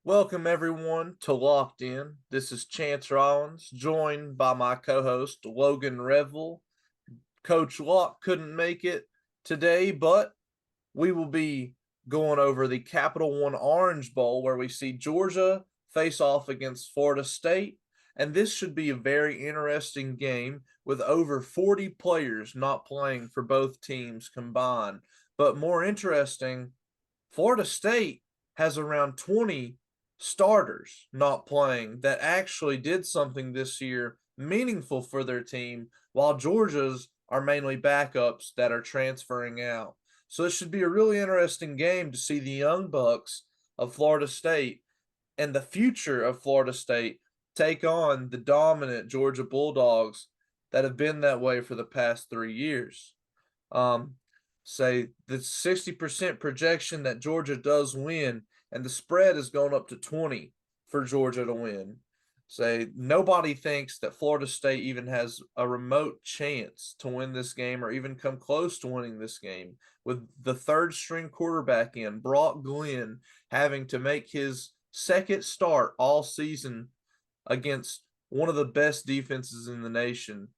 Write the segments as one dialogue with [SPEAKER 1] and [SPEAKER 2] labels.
[SPEAKER 1] Welcome everyone to Locked In. This is Chance Rollins, joined by my co-host Logan Revel. Coach Locke couldn't make it today, but we will be going over the Capital One Orange Bowl where we see Georgia face off against Florida State. And this should be a very interesting game with over 40 players not playing for both teams combined. But more interesting, Florida State has around 20 starters not playing that actually did something this year meaningful for their team, while Georgia's are mainly backups that are transferring out. So it should be a really interesting game to see the young Bucks of Florida State and the future of Florida State take on the dominant Georgia Bulldogs that have been that way for the past 3 years. Um, Say the 60% projection that Georgia does win, and the spread is going up to 20 for Georgia to win. Say nobody thinks that Florida State even has a remote chance to win this game or even come close to winning this game with the third string quarterback in Brock Glenn having to make his second start all season against one of the best defenses in the nation.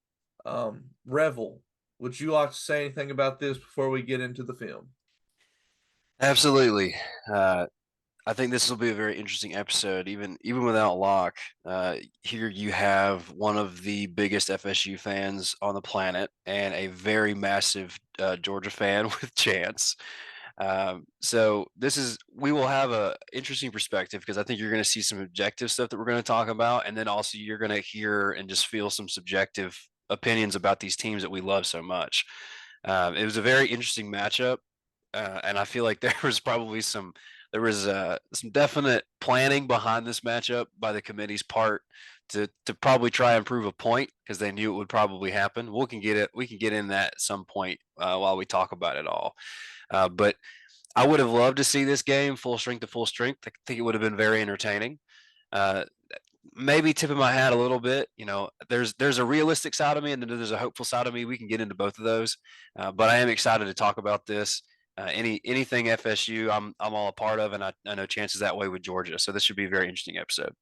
[SPEAKER 1] Revel, would you like to say anything about this before we get into the film?
[SPEAKER 2] Absolutely. Uh, I think this will be a very interesting episode, even without Locke. Here you have one of the biggest FSU fans on the planet and a very massive Georgia fan with Chance. So we will have a interesting perspective because I think you're going to see some objective stuff that we're going to talk about, and then also you're going to hear and just feel some subjective opinions about these teams that we love so much. It was a very interesting matchup, and I feel like there was some definite planning behind this matchup by the committee's part to probably try and prove a point because they knew it would probably happen. We can get in that at some point while we talk about it all. But I would have loved to see this game full strength to full strength. I think it would have been very entertaining. Uh, Maybe tipping my hat a little bit. You know, there's a realistic side of me and then there's a hopeful side of me. We can get into both of those, but I am excited to talk about this. Anything FSU, I'm all a part of, and I know chances that way with Georgia. So this should be a very interesting episode.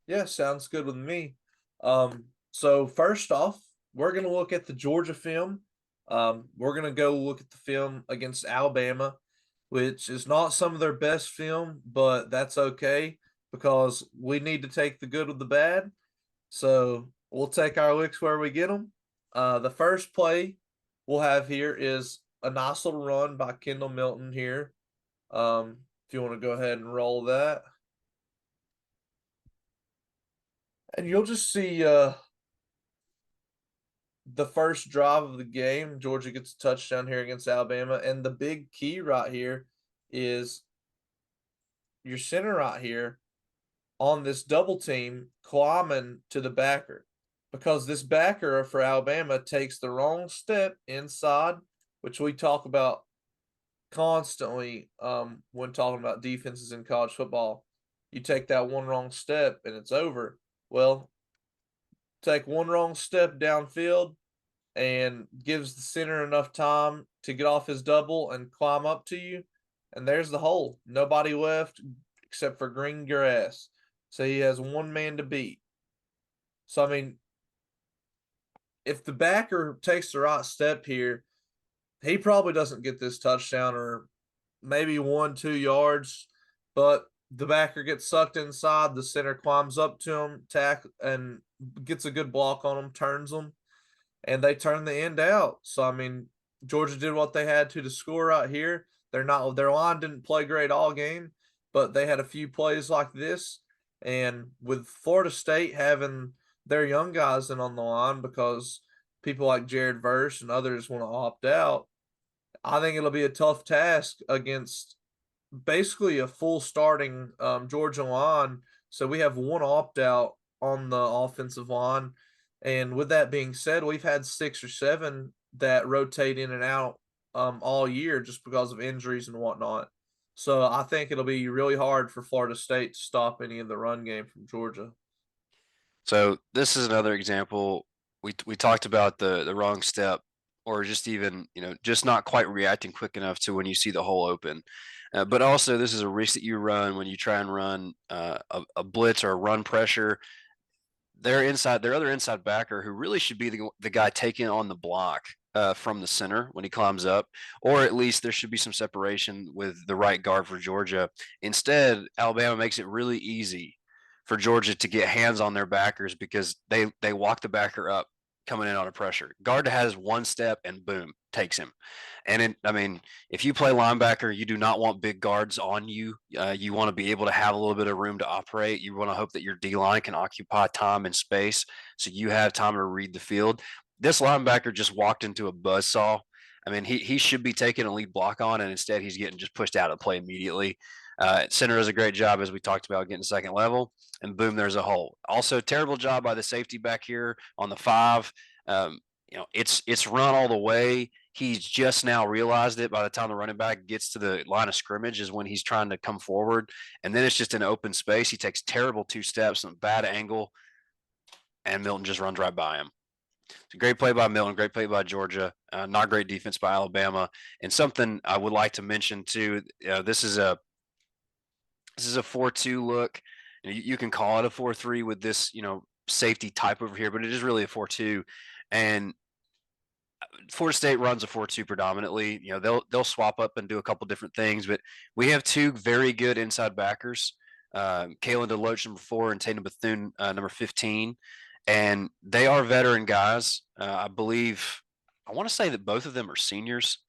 [SPEAKER 1] Yeah, sounds good with me. So first off, we're gonna look at the Georgia film. We're gonna go look at the film against Alabama, which is not some of their best film, but that's okay because we need to take the good with the bad. So we'll take our licks where we get them. The first play we'll have here is a nice little run by Kendall Milton here. If you want to go ahead and roll that, and you'll just see the first drive of the game. Georgia gets a touchdown here against Alabama, and the big key right here is your center right here on this double team climbing to the backer because this backer for Alabama takes the wrong step inside, which we talk about constantly when talking about defenses in college football. You take that one wrong step and it's over. Well, take one wrong step downfield and gives the center enough time to get off his double and climb up to you. And there's the hole. Nobody left except for green grass. So he has one man to beat. So, I mean, if the backer takes the right step here, he probably doesn't get this touchdown or maybe 1, 2 yards, but the backer gets sucked inside. The center climbs up to him, and gets a good block on him, turns him, and they turn the end out. So I mean, Georgia did what they had to score right here. Their line didn't play great all game, but they had a few plays like this. And with Florida State having their young guys in on the line because people like Jared Verse and others want to opt out, I think it'll be a tough task against basically a full starting Georgia line. So we have one opt out on the offensive line. And with that being said, we've had 6 or 7 that rotate in and out all year just because of injuries and whatnot. So I think it'll be really hard for Florida State to stop any of the run game from Georgia.
[SPEAKER 2] So this is another example. We talked about the wrong step, or just even just not quite reacting quick enough to when you see the hole open. But also, this is a risk that you run when you try and run a blitz or a run pressure. Their other inside backer, who really should be the guy taking on the block from the center when he climbs up, or at least there should be some separation with the right guard for Georgia. Instead, Alabama makes it really easy for Georgia to get hands on their backers because they walk the backer up coming in on a pressure. Guard has one step and boom, takes him. I mean, if you play linebacker, you do not want big guards on you. You want to be able to have a little bit of room to operate. You want to hope that your D line can occupy time and space so you have time to read the field. This linebacker just walked into a buzzsaw. I mean, he should be taking a lead block on, and instead he's getting just pushed out of the play immediately. Center does a great job, as we talked about, getting second level, and boom, there's a hole. Also, terrible job by the safety back here on the 5. It's run all the way. He's just now realized it. By the time the running back gets to the line of scrimmage is when he's trying to come forward. And then it's just an open space. He takes terrible 2 steps and a bad angle, and Milton just runs right by him. It's a great play by Milton, great play by Georgia, not great defense by Alabama. And something I would like to mention too, this is a 4-2 look. You can call it a 4-3 with this, safety type over here, but it is really a 4-2. And Florida State runs a 4-2 predominantly. They'll swap up and do a couple different things, but we have 2 very good inside backers, Kalen DeLoach, number 4, and Tatum Bethune, number 15, and they are veteran guys. I want to say that both of them are seniors,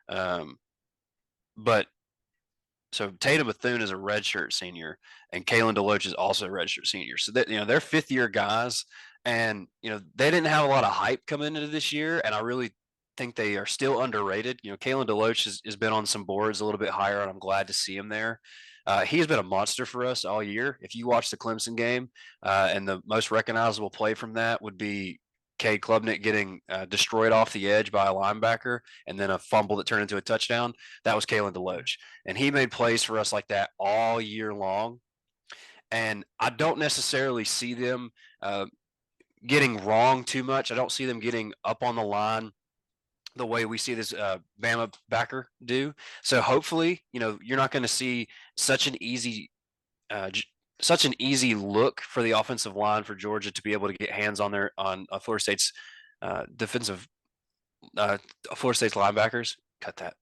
[SPEAKER 2] but so Tatum Bethune is a redshirt senior, and Kalen DeLoach is also a redshirt senior. So that they're 5th-year guys, and they didn't have a lot of hype coming into this year, and I really think they are still underrated. Kalen DeLoach has been on some boards a little bit higher, and I'm glad to see him there. He has been a monster for us all year. If you watch the Clemson game, and the most recognizable play from that would be Cade Klubnik getting destroyed off the edge by a linebacker, and then a fumble that turned into a touchdown. That was Kalen DeLoach, and he made plays for us like that all year long. And I don't necessarily see them getting wrong too much. I don't see them getting up on the line the way we see this Bama backer do. So hopefully, you're not going to see such an easy look for the offensive line for Georgia to be able to get hands on Florida State's Florida State's linebackers. Cut that.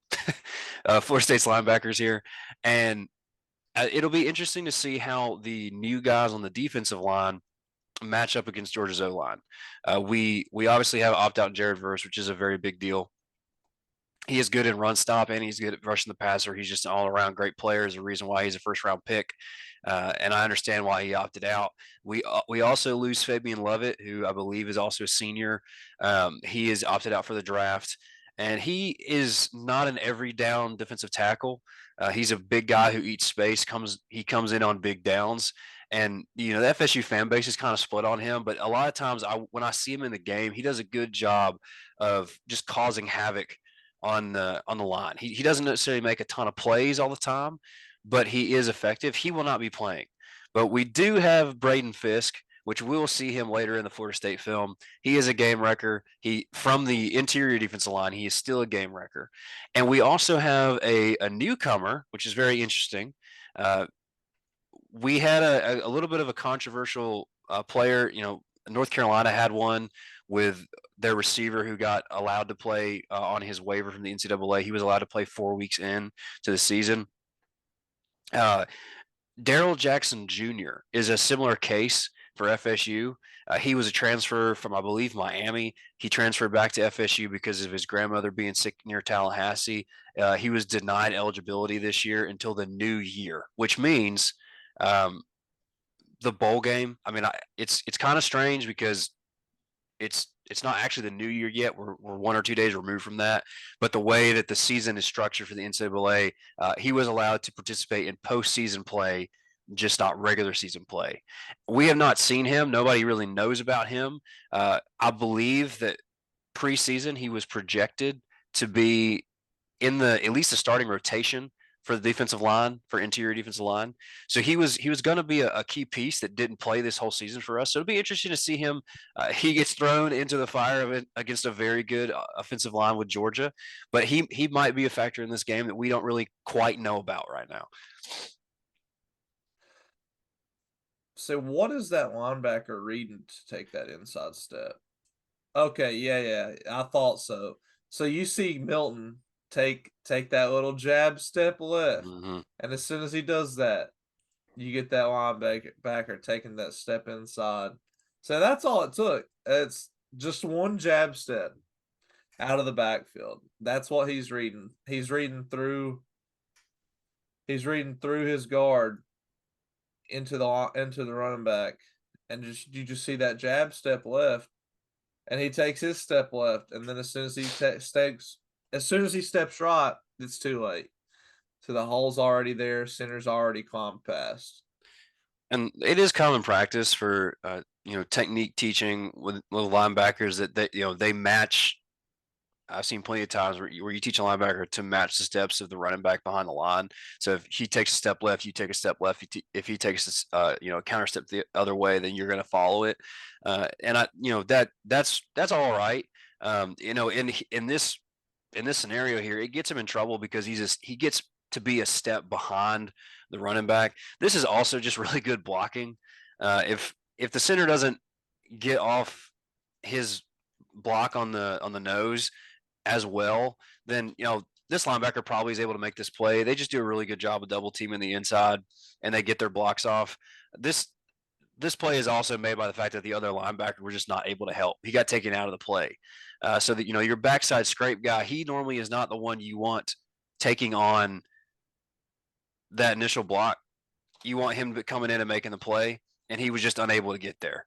[SPEAKER 2] Florida State's linebackers here, and it'll be interesting to see how the new guys on the defensive line match up against Georgia's O-line. We obviously have opt-out Jared Verse, which is a very big deal. He is good in run stop, and he's good at rushing the passer. He's just an all-around great player. There's a reason why he's a first-round pick, and I understand why he opted out. We also lose Fabian Lovett, who I believe is also a senior. He is opted out for the draft, and he is not an every-down defensive tackle. He's a big guy who eats space. He comes in on big downs. And the FSU fan base is kind of split on him, but a lot of times when I see him in the game, he does a good job of just causing havoc on the line. He doesn't necessarily make a ton of plays all the time, but he is effective. He will not be playing. But we do have Braden Fisk, which we'll see him later in the Florida State film. He is a game wrecker. From the interior defensive line, he is still a game wrecker. And we also have a newcomer, which is very interesting. We had a little bit of a controversial player. North Carolina had one with their receiver who got allowed to play on his waiver from the NCAA. He was allowed to play 4 weeks in to the season. Daryl Jackson Jr. is a similar case for FSU. He was a transfer from, I believe, Miami. He transferred back to FSU because of his grandmother being sick near Tallahassee. He was denied eligibility this year until the new year, which means the bowl game. I mean, it's kind of strange because it's not actually the new year yet. We're 1 or 2 days removed from that. But the way that the season is structured for the NCAA, he was allowed to participate in postseason play, just not regular season play. We have not seen him. Nobody really knows about him. I believe that preseason he was projected to be in at least the starting rotation for the defensive line, for interior defensive line. So he was going to be a key piece that didn't play this whole season for us. So it'll be interesting to see him. He gets thrown into the fire of it against a very good offensive line with Georgia, but he might be a factor in this game that we don't really quite know about right now.
[SPEAKER 1] So what is that linebacker reading to take that inside step? Okay, yeah, I thought so. So you see Milton take that little jab step left,
[SPEAKER 2] Hmm.
[SPEAKER 1] and as soon as he does that, you get that linebacker taking that step inside. So that's all it took. It's just one jab step out of the backfield. That's what he's reading. He's reading through his guard into the running back, and you just see that jab step left, and he takes his step left, and then as soon as he steps right, it's too late. So the hole's already there, center's already climbed past.
[SPEAKER 2] And it is common practice for technique teaching with linebackers that they match. I've seen plenty of times where you teach a linebacker to match the steps of the running back behind the line. So if he takes a step left, you take a step left. If he takes a counter step the other way, then you're going to follow it. And that's all right. In this scenario here, it gets him in trouble because he gets to be a step behind the running back. This is also just really good blocking. If the center doesn't get off his block on the nose as well, then this linebacker probably is able to make this play. They just do a really good job of double teaming the inside, and they get their blocks off. This play is also made by the fact that the other linebacker was just not able to help. He got taken out of the play, so that your backside scrape guy. He normally is not the one you want taking on that initial block. You want him coming in and making the play, and he was just unable to get there.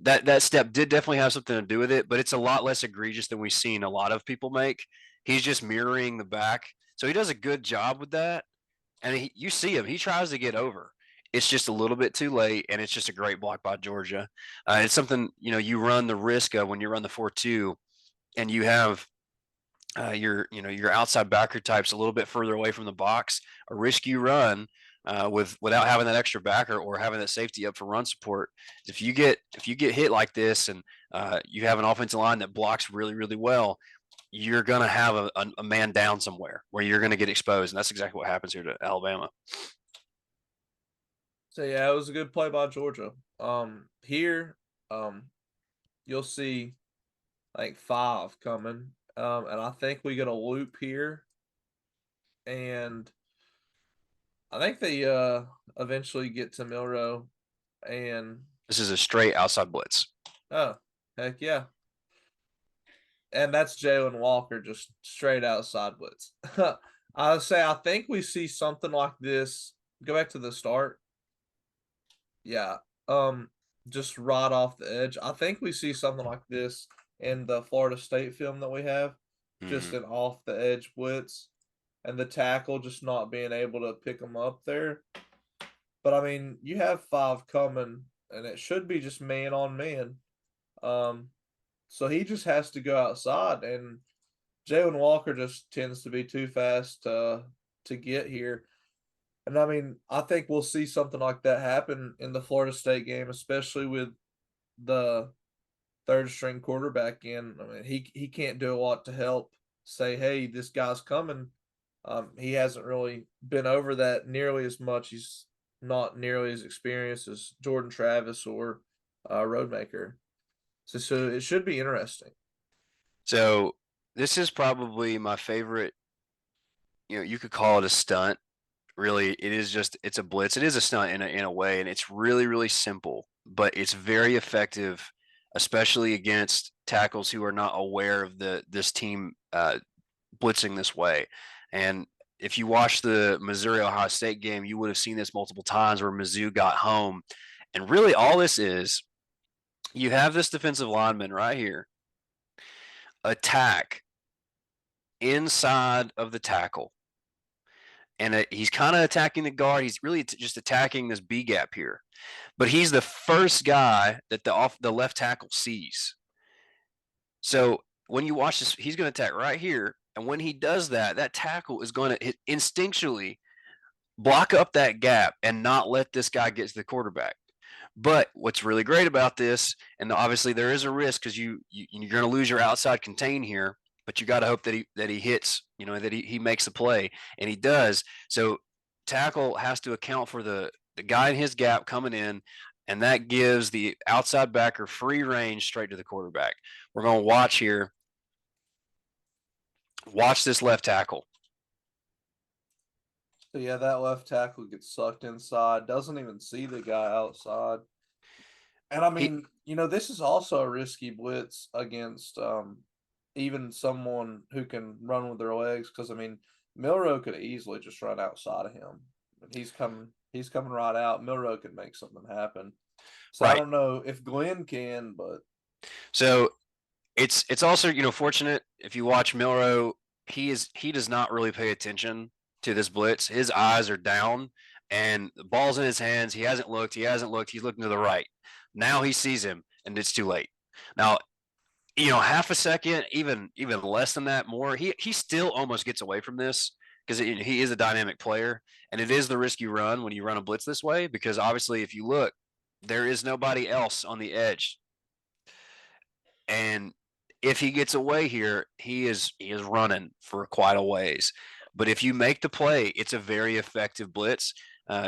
[SPEAKER 2] That step did definitely have something to do with it, but it's a lot less egregious than we've seen a lot of people make. He's just mirroring the back, so he does a good job with that. And you see him; he tries to get over. It's just a little bit too late, and it's just a great block by Georgia. It's something you run the risk of when you run the 4-2, and you have your outside backer types a little bit further away from the box. A risky run without having that extra backer or having that safety up for run support. If you get hit like this, and you have an offensive line that blocks really really well, you're going to have a man down somewhere where you're going to get exposed, and that's exactly what happens here to Alabama.
[SPEAKER 1] So yeah, it was a good play by Georgia. Here, you'll see like 5 coming. And I think we get a loop here, and I think they eventually get to Milrow, and
[SPEAKER 2] This is a straight outside blitz.
[SPEAKER 1] oh heck yeah. And that's Jalen Walker just straight outside blitz. I think we see something like this. Go back to the start. Yeah. Just right off the edge. I think we see something like this in the Florida State film that we have. Just
[SPEAKER 2] Mhm.
[SPEAKER 1] an off the edge blitz, and the tackle just not being able to pick them up there. But I mean, you have 5 coming, and it should be just man on man. Um, so he just has to go outside, and Jalen Walker just tends to be too fast to get here. And I mean, I think we'll see something like that happen in the Florida State game, especially with the third string quarterback in. I mean, he can't do a lot to help say, "Hey, this guy's coming." He hasn't really been over that nearly as much. He's not nearly as experienced as Jordan Travis or Roadmaker. So it should be interesting.
[SPEAKER 2] So this is probably my favorite. You could call it a stunt. Really, it's a blitz. It is a stunt in a way, and it's really really simple, but it's very effective, especially against tackles who are not aware of this team blitzing this way. And if you watch the Missouri Ohio State game, you would have seen this multiple times where Mizzou got home. And really, all this is, you have this defensive lineman right here attack inside of the tackle, and he's kind of attacking the guard. He's really just attacking this B gap here, but he's the first guy that the left tackle sees. So when you watch this, he's going to attack right here, and when he does that, that tackle is going to instinctually block up that gap and not let this guy get to the quarterback. But what's really great about this, and obviously there is a risk because you're going to lose your outside contain here, but you got to hope that he hits, that he makes the play, and he does. So tackle has to account for the guy in his gap coming in, and that gives the outside backer free range straight to the quarterback. We're going to watch here. Watch this left tackle.
[SPEAKER 1] So yeah, that left tackle gets sucked inside, doesn't even see the guy outside. And I
[SPEAKER 2] He
[SPEAKER 1] mean, this is also a risky blitz against even someone who can run with their legs. Because I mean, Milrow could easily just run outside of him. And he's coming right out. Milrow could make something happen. So I
[SPEAKER 2] right.
[SPEAKER 1] don't know if Glenn can, but
[SPEAKER 2] So it's also fortunate if you watch Milrow, he does not really pay attention to this blitz. His eyes are down and the ball's in his hands. He hasn't looked. He's looking to the right. Now he sees him and it's too late. Now, half a second, even less than that, more, he still almost gets away from this because he is a dynamic player, and it is the risk you run when you run a blitz this way because obviously if you look, there is nobody else on the edge. And if he gets away here, he is running for quite a ways. But if you make the play, it's a very effective blitz.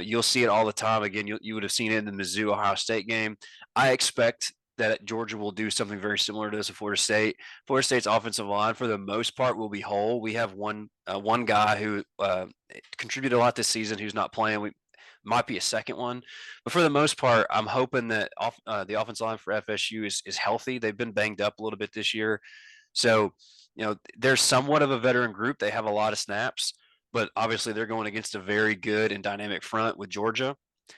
[SPEAKER 2] You'll see it all the time. Again, you would have seen it in the Mizzou Ohio State game. I expect that Georgia will do something very similar to this at Florida State. Florida State's offensive line, for the most part, will be whole. We have one guy who contributed a lot this season who's not playing. We might be a second one, but for the most part, I'm hoping that the offensive line for FSU is healthy. They've been banged up a little bit this year, so they're somewhat of a veteran group. They have a lot of snaps, but obviously they're going against a very good and dynamic front with Georgia,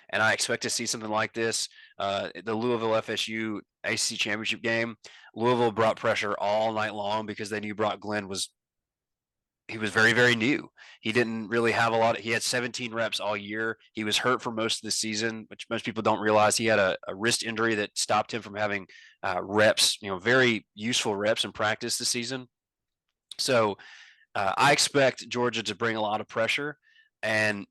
[SPEAKER 2] and I expect to see something like this. The Louisville FSU ACC championship game, Louisville brought pressure all night long because they knew Brock Glenn was very, very new. He didn't really have a lot. He had 17 reps all year. He was hurt for most of the season, which most people don't realize. He had a wrist injury that stopped him from having reps, very useful reps in practice this season. So I expect Georgia to bring a lot of pressure, and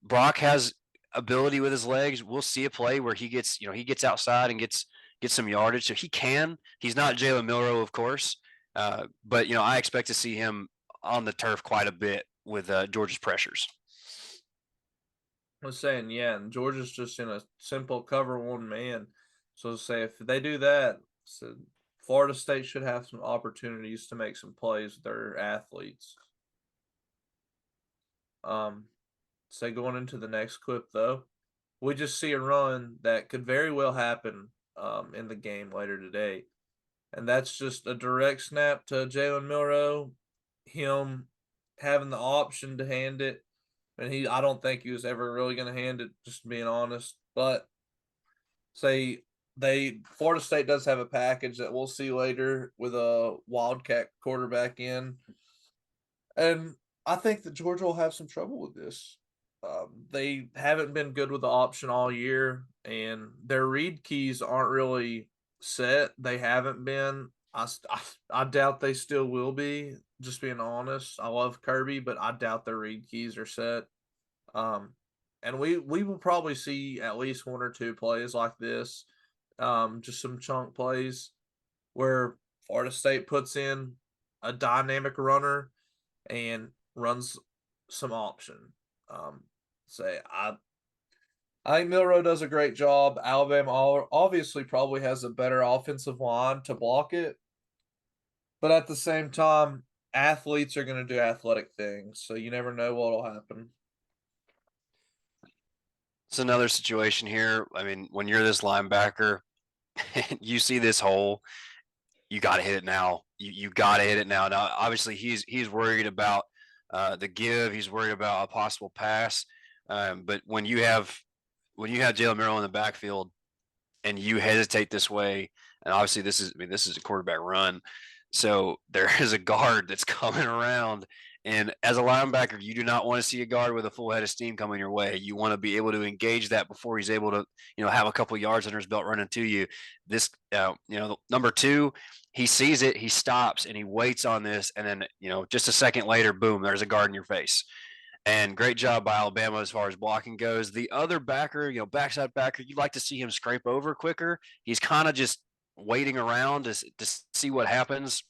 [SPEAKER 2] Brock has ability with his legs. We'll see a play where he gets outside and gets some yardage. So he can. He's not Jalen Milrow, of course, but I expect to see him on the turf quite a bit with Georgia's pressures.
[SPEAKER 1] I was saying, yeah, and Georgia's just in a simple cover one man. So say if they do that, so Florida State should have some opportunities to make some plays with their athletes. Say going into the next clip though, we just see a run that could very well happen in the game later today. And that's just a direct snap to Jalen Milrow, him having the option to hand it. And I don't think he was ever really going to hand it, just being honest. But say Florida State does have a package that we'll see later with a Wildcat quarterback in, and I think that Georgia will have some trouble with this. They haven't been good with the option all year, and their read keys aren't really set. They haven't been. I doubt they still will be. Just being honest, I love Kirby, but I doubt their read keys are set. Um, and we will probably see at least one or two plays like this, just some chunk plays where Florida State puts in a dynamic runner and runs some option. Say I think Milrow does a great job. Alabama obviously probably has a better offensive line to block it, but at the same time, athletes are going to do athletic things, so you never know what'll happen.
[SPEAKER 2] It's another situation here. I mean, when you're this linebacker, you see this hole, you got to hit it now. You got to hit it now. Now, obviously, he's worried about the give. He's worried about a possible pass. But when you have Jalen Milrow in the backfield and you hesitate this way, and obviously this is a quarterback run, so there is a guard that's coming around. And as a linebacker, you do not want to see a guard with a full head of steam coming your way. You want to be able to engage that before he's able to, have a couple yards under his belt running to you. This, number two, he sees it, he stops, and he waits on this, and then, just a second later, boom, there's a guard in your face. And great job by Alabama as far as blocking goes. The other backer, backside backer, you'd like to see him scrape over quicker. He's kind of just waiting around to see what happens.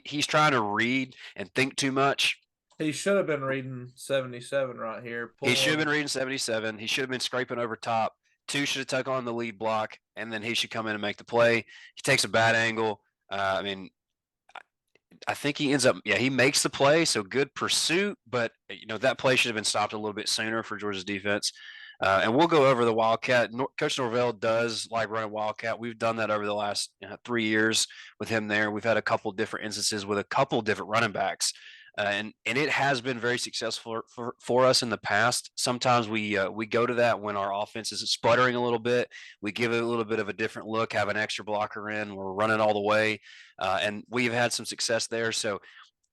[SPEAKER 2] He's trying to read and think too much.
[SPEAKER 1] He should have been reading 77 right here.
[SPEAKER 2] He should have
[SPEAKER 1] Pulling.
[SPEAKER 2] been reading 77. He should have been scraping over top. Two should have took on the lead block, and then he should come in and make the play. He takes a bad angle. I mean, I think he ends up, yeah, he makes the play. So good pursuit, but that play should have been stopped a little bit sooner for Georgia's defense. And we'll go over the Wildcat. Coach Norvell does like running Wildcat. We've done that over the last 3 years with him there. We've had a couple different instances with a couple different running backs. And it has been very successful for us in the past. Sometimes we go to that when our offense is sputtering a little bit. We give it a little bit of a different look, have an extra blocker in. We're running all the way, and we've had some success there. So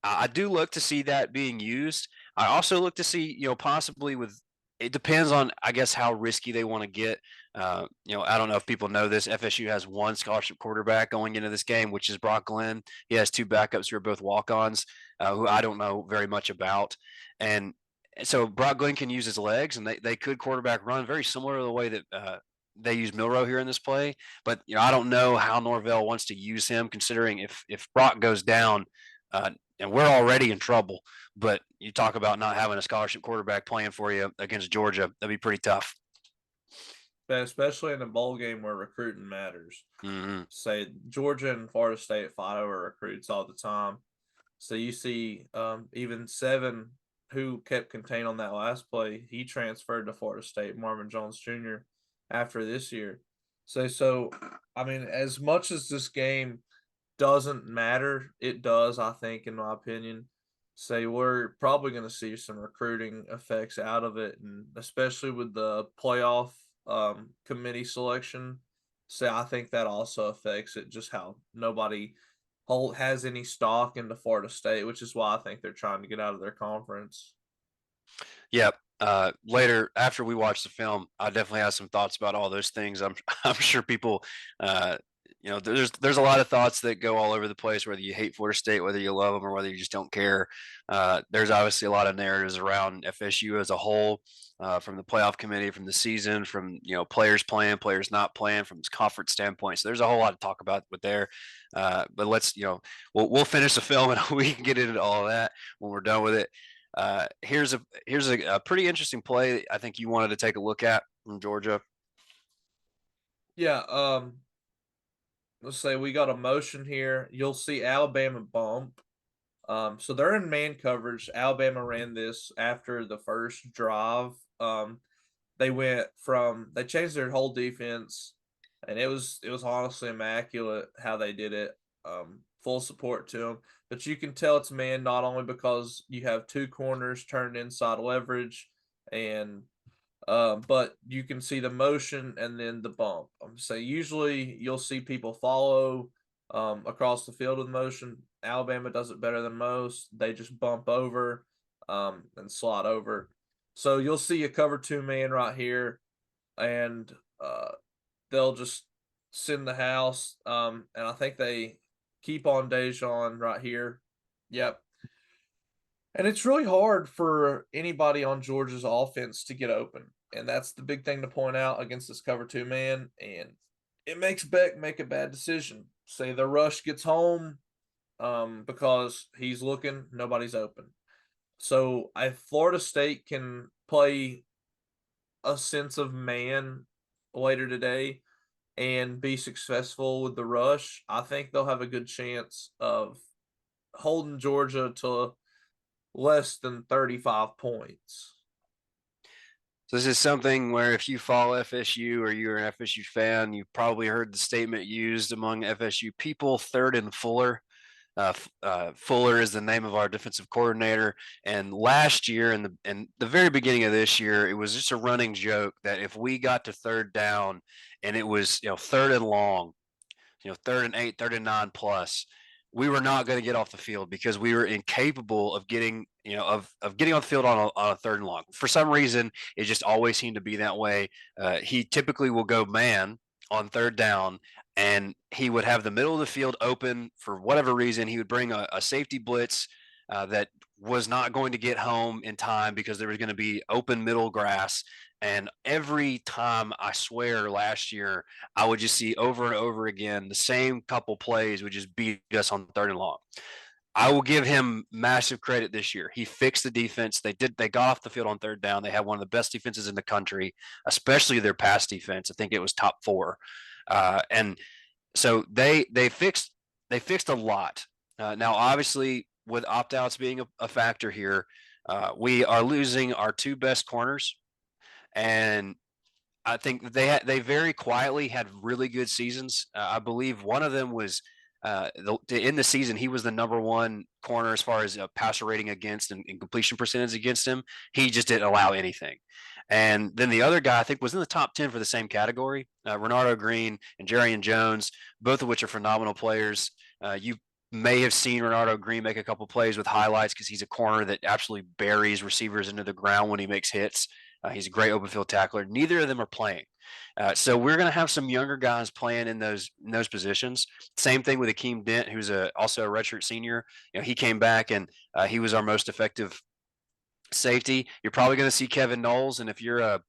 [SPEAKER 2] I do look to see that being used. I also look to see, possibly with. It depends on, I guess, how risky they want to get. I don't know if people know this. FSU has one scholarship quarterback going into this game, which is Brock Glenn. He has two backups who are both walk-ons, who I don't know very much about. And so Brock Glenn can use his legs, and they could quarterback run very similar to the way that they use Milrow here in this play. But I don't know how Norvell wants to use him, considering if Brock goes down, and we're already in trouble. But you talk about not having a scholarship quarterback playing for you against Georgia, that'd be pretty tough.
[SPEAKER 1] Especially in a bowl game where recruiting matters.
[SPEAKER 2] Mm-hmm.
[SPEAKER 1] Say Georgia and Florida State fight over recruits all the time. So you see even Seven, who kept contained on that last play, he transferred to Florida State, Marvin Jones Jr., after this year. So I mean, as much as this game doesn't matter, it does, I think, in my opinion. Say we're probably going to see some recruiting effects out of it, and especially with the playoff committee selection. So I think that also affects it, just how nobody has any stock into Florida State, which is why I think they're trying to get out of their conference.
[SPEAKER 2] Yep. Later, after we watch the film, I definitely have some thoughts about all those things. I'm sure people, there's a lot of thoughts that go all over the place. Whether you hate Florida State, whether you love them, or whether you just don't care. There's obviously a lot of narratives around FSU as a whole, from the playoff committee, from the season, from players playing, players not playing, from this conference standpoint. So there's a whole lot to talk about with there. But let's we'll finish the film and we can get into all of that when we're done with it. Here's a pretty interesting play I think you wanted to take a look at from Georgia.
[SPEAKER 1] Yeah, let's say we got a motion here. You'll see Alabama bump. So they're in man coverage. Alabama ran this after the first drive. They changed their whole defense, and it was honestly immaculate how they did it. Full support to them. But you can tell it's man not only because you have two corners turned inside leverage, and but you can see the motion and then the bump. So usually you'll see people follow across the field with motion. Alabama does it better than most. They just bump over and slide over. So you'll see a cover two man right here, and they'll just send the house. And I think they keep on Dejon right here. Yep. And it's really hard for anybody on Georgia's offense to get open. And that's the big thing to point out against this cover two man. And it makes Beck make a bad decision. Say the rush gets home because he's looking, nobody's open. So if Florida State can play a sense of man later today and be successful with the rush, I think they'll have a good chance of holding Georgia to less than 35 points.
[SPEAKER 2] So this is something where if you follow FSU or you're an FSU fan, you've probably heard the statement used among FSU people, third and Fuller. Fuller is the name of our defensive coordinator. And last year and the very beginning of this year, it was just a running joke that if we got to third down and it was, third and long, third and 8, third and 9 plus, we were not going to get off the field because we were incapable of getting, of getting off the field on a third and long. For some reason, it just always seemed to be that way. He typically will go man on third down, and he would have the middle of the field open for whatever reason. He would bring a safety blitz that was not going to get home in time because there was going to be open middle grass. And every time, I swear, last year, I would just see over and over again the same couple plays would just beat us on 3rd and long. I will give him massive credit this year. He fixed the defense. They got off the field on 3rd down. They had one of the best defenses in the country, especially their pass defense. I think it was top 4. And so they fixed a lot. Now, obviously, with opt outs being a factor here, we are losing our 2 best corners, and I think they very quietly had really good seasons. I believe one of them was in the season he was the #1 corner as far as passer rating against and completion percentage against him. He just didn't allow anything. And then the other guy I think was in the top 10 for the same category, Renardo Green and Jarian Jones, both of which are phenomenal players. You may have seen Renardo Green make a couple plays with highlights because he's a corner that absolutely buries receivers into the ground when he makes hits. He's a great open field tackler. Neither of them are playing. So we're going to have some younger guys playing in those positions. Same thing with Akeem Dent, who's also a redshirt senior. He came back and he was our most effective safety. You're probably going to see Kevin Knowles, and if you're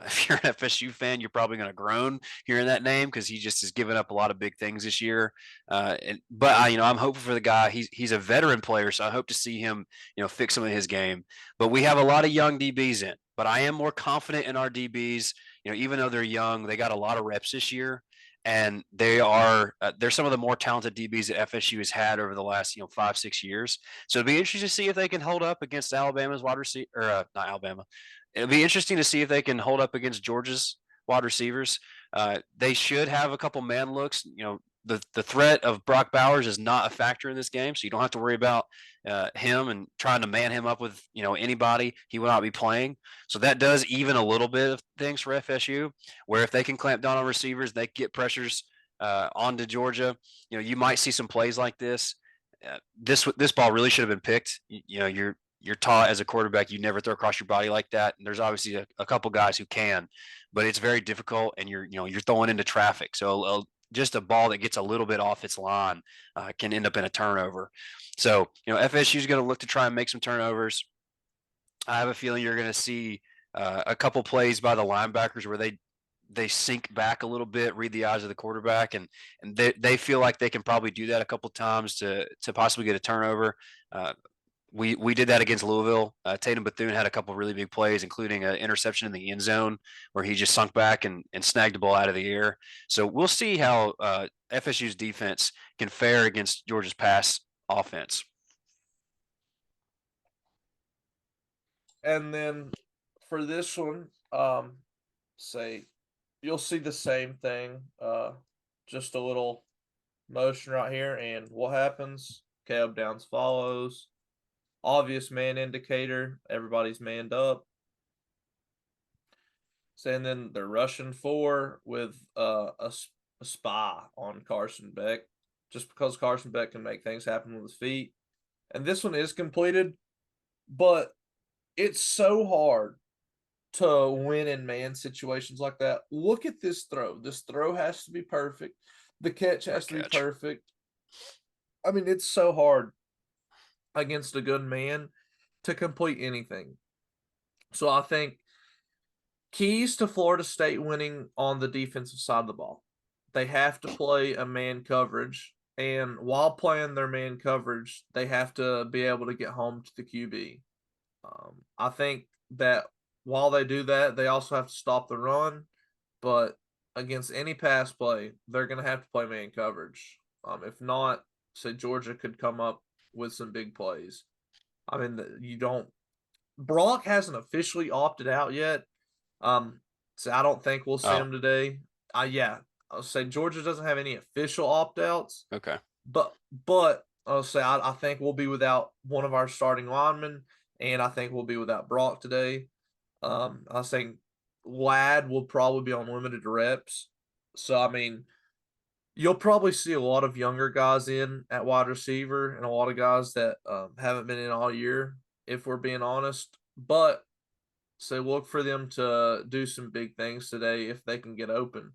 [SPEAKER 2] if you're an FSU fan, you're probably going to groan hearing that name because he just has given up a lot of big things this year. But I'm hopeful for the guy. He's a veteran player, so I hope to see him, fix some of his game. But we have a lot of young DBs in. But I am more confident in our DBs. Even though they're young, they got a lot of reps this year, and they're some of the more talented DBs that FSU has had over the last 5-6 years. So it'd be interesting to see if they can hold up against Alabama's wide receiver, or not Alabama. It'll be interesting to see if they can hold up against Georgia's wide receivers. They should have a couple man looks. The threat of Brock Bowers is not a factor in this game, so you don't have to worry about him and trying to man him up with anybody. He will not be playing, so that does even a little bit of things for FSU. Where if they can clamp down on receivers, they get pressures onto Georgia. You might see some plays like this. This ball really should have been picked. You're taught as a quarterback you never throw across your body like that. And there's obviously a couple guys who can, but it's very difficult, and you're throwing into traffic. So just a ball that gets a little bit off its line can end up in a turnover. So FSU is going to look to try and make some turnovers. I have a feeling you're going to see a couple plays by the linebackers where they sink back a little bit, read the eyes of the quarterback, and they feel like they can probably do that a couple times to possibly get a turnover. We did that against Louisville. Tatum Bethune had a couple really big plays, including an interception in the end zone where he just sunk back and snagged the ball out of the air. So we'll see how FSU's defense can fare against Georgia's pass offense.
[SPEAKER 1] And then for this one, say you'll see the same thing, just a little motion right here, and what happens? Caleb Downs follows. Obvious man indicator. Everybody's manned up. So, and then they're rushing 4 with a spy on Carson Beck, just because Carson Beck can make things happen with his feet. And this one is completed, but it's so hard to win in man situations like that. Look at this throw. This throw has to be perfect. The catch has to be perfect. I mean, it's so hard against a good man to complete anything. So I think keys to Florida State winning on the defensive side of the ball. They have to play a man coverage, and while playing their man coverage, they have to be able to get home to the QB. I think that while they do that, they also have to stop the run, but against any pass play, they're going to have to play man coverage. If not, say Georgia could come up with some big plays. I mean, you don't. Brock hasn't officially opted out yet. So I don't think we'll see him today. Yeah, I'll say Georgia doesn't have any official opt outs.
[SPEAKER 2] Okay.
[SPEAKER 1] But I'll say I think we'll be without one of our starting linemen, and I think we'll be without Brock today. I think Ladd will probably be on limited reps. So I mean, you'll probably see a lot of younger guys in at wide receiver and a lot of guys that haven't been in all year, if we're being honest. But so look for them to do some big things today if they can get open.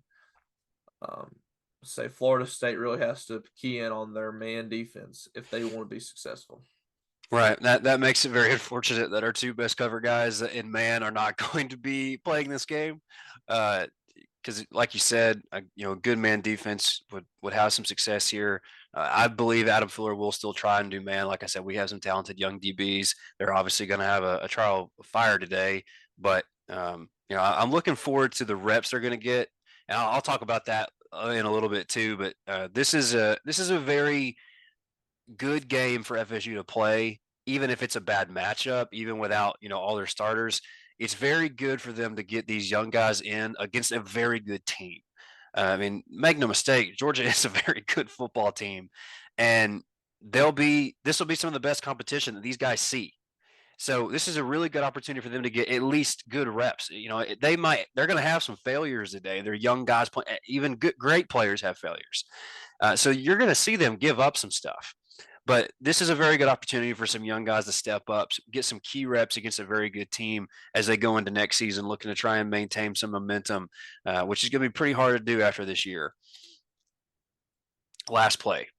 [SPEAKER 1] Say Florida State really has to key in on their man defense if they want to be successful.
[SPEAKER 2] Right. That makes it very unfortunate that our two best cover guys in man are not going to be playing this game. Because, like you said, good man defense would have some success here. I believe Adam Fuller will still try and do man. Like I said, we have some talented young DBs. They're obviously going to have a trial of fire today, but I'm looking forward to the reps they're going to get, and I'll talk about that in a little bit too. But this is a very good game for FSU to play, even if it's a bad matchup, even without all their starters. It's very good for them to get these young guys in against a very good team. I mean, make no mistake, Georgia is a very good football team, and this will be some of the best competition that these guys see. So this is a really good opportunity for them to get at least good reps. They're going to have some failures today. They're young guys playing. Even good, great players have failures. So you're going to see them give up some stuff. But this is a very good opportunity for some young guys to step up, get some key reps against a very good team as they go into next season, looking to try and maintain some momentum, which is going to be pretty hard to do after this year. Last play.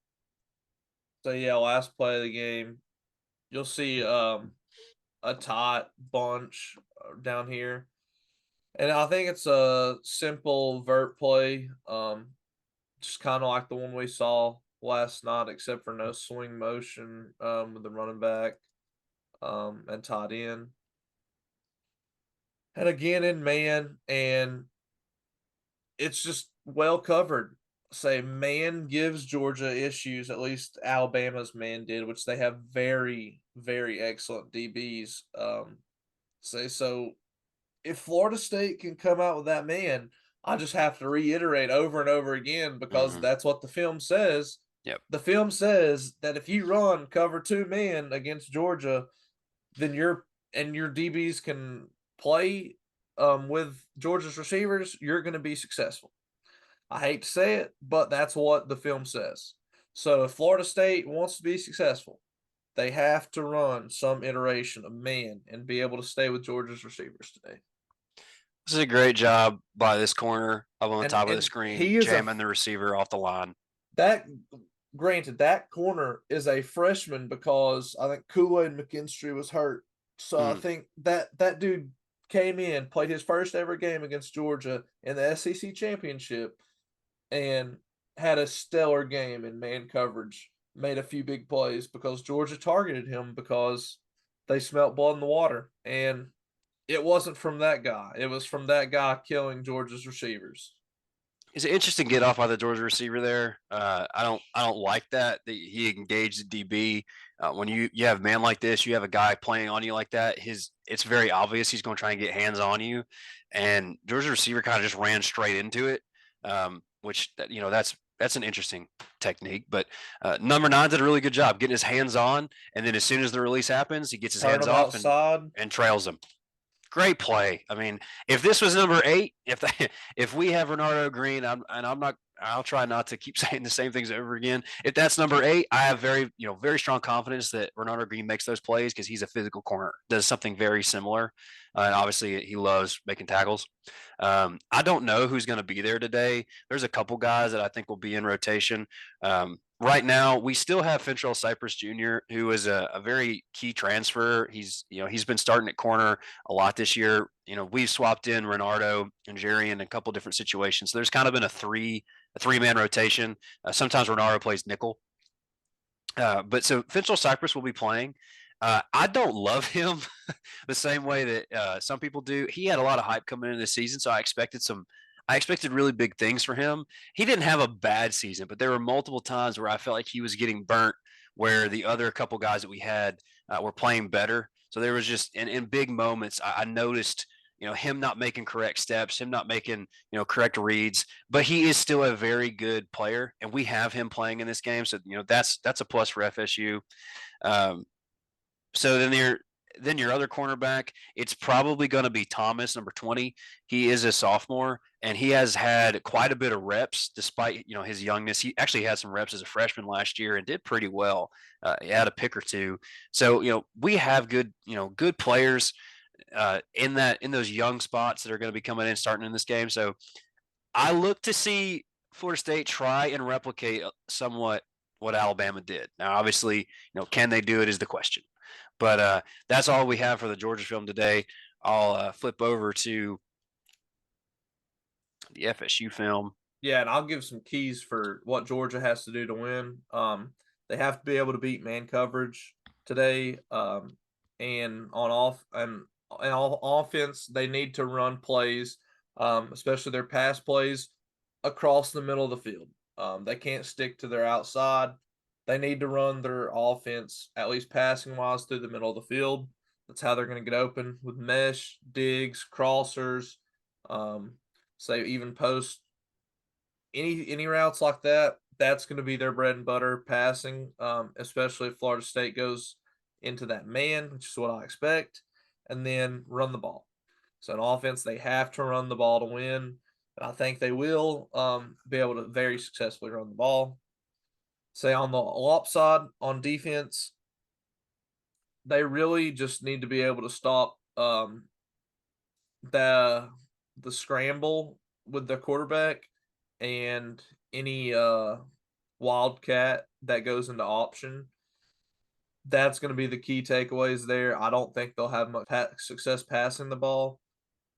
[SPEAKER 1] So yeah, last play of the game, you'll see a tot bunch down here, and I think it's a simple vert play, just kind of like the one we saw last night, except for no swing motion with the running back and tight end. And again in man, and it's just well covered. Say man gives Georgia issues, at least Alabama's man did, which they have very, very excellent DBs. Say so if Florida State can come out with that man, I just have to reiterate over and over again because
[SPEAKER 2] Mm-hmm.
[SPEAKER 1] that's what the film says.
[SPEAKER 2] Yep.
[SPEAKER 1] The film says that if you run cover two man against Georgia, then your DBs can play with Georgia's receivers, you're going to be successful. I hate to say it, but that's what the film says. So if Florida State wants to be successful, they have to run some iteration of man and be able to stay with Georgia's receivers today.
[SPEAKER 2] This is a great job by this corner up on the
[SPEAKER 1] And
[SPEAKER 2] top of the
[SPEAKER 1] and
[SPEAKER 2] screen,
[SPEAKER 1] he is
[SPEAKER 2] jamming the receiver off the line.
[SPEAKER 1] that granted that corner is a freshman because I think Kool-Aid McKinstry was hurt. So I
[SPEAKER 2] Mm.
[SPEAKER 1] think that dude came in, played his first ever game against Georgia in the SEC championship, and had a stellar game in man coverage. Made a few big plays because Georgia targeted him because they smelt blood in the water. And it wasn't from that guy. It was from that guy killing Georgia's receivers.
[SPEAKER 2] It's an interesting get off by the Georgia receiver there. I don't like that he engaged the DB. When you have a man like this, you have a guy playing on you like that. It's very obvious he's going to try and get hands on you, and Georgia receiver kind of just ran straight into it, which that's an interesting technique. But number nine did a really good job getting his hands on, and then as soon as the release happens, he gets his
[SPEAKER 1] Turn
[SPEAKER 2] hands
[SPEAKER 1] him
[SPEAKER 2] off and
[SPEAKER 1] outside.
[SPEAKER 2] trails him. Great play. I mean, if this was number 8, if we have Renardo Green, I'll try not to keep saying the same things over again. If that's number 8, I have very strong confidence that Renardo Green makes those plays because he's a physical corner, does something very similar, and obviously he loves making tackles. I don't know who's going to be there today. There's a couple guys that I think will be in rotation. Right now, we still have Fintrell Cypress Jr., who is a very key transfer. He's been starting at corner a lot this year. We've swapped in Renardo and Jerry in a couple different situations. So there's kind of been a three-man rotation. Sometimes Renardo plays nickel. But so Finchel Cypress will be playing. I don't love him the same way that some people do. He had a lot of hype coming into the season, so I expected really big things for him. He didn't have a bad season, but there were multiple times where I felt like he was getting burnt, where the other couple guys that we had were playing better. So there was just in big moments, I noticed him not making correct steps, him not making correct reads, but he is still a very good player, and we have him playing in this game, so that's a plus for FSU. Um, so then your other cornerback, it's probably going to be Thomas, number 20. He is a sophomore, and he has had quite a bit of reps despite his youngness. He actually had some reps as a freshman last year and did pretty well. He had a pick or two. So we have good players in those young spots that are going to be coming in starting in this game. So I look to see Florida State try and replicate somewhat what Alabama did. Now, obviously, can they do it is the question. But that's all we have for the Georgia film today. I'll flip over to the FSU film.
[SPEAKER 1] Yeah, and I'll give some keys for what Georgia has to do to win. They have to be able to beat man coverage today. And on off and all offense, they need to run plays, especially their pass plays across the middle of the field. They can't stick to their outside. They need to run their offense, at least passing wise, through the middle of the field. That's how they're going to get open with mesh, digs, crossers, um, say even post any routes like that. That's going to be their bread and butter passing, especially if Florida State goes into that man, which is what I expect, and then run the ball. So in offense, they have to run the ball to win. And I think they will be able to very successfully run the ball. Say on the lop side on defense, they really just need to be able to stop the the scramble with the quarterback and any wildcat that goes into option. That's going to be the key takeaways there. I don't think they'll have much success passing the ball,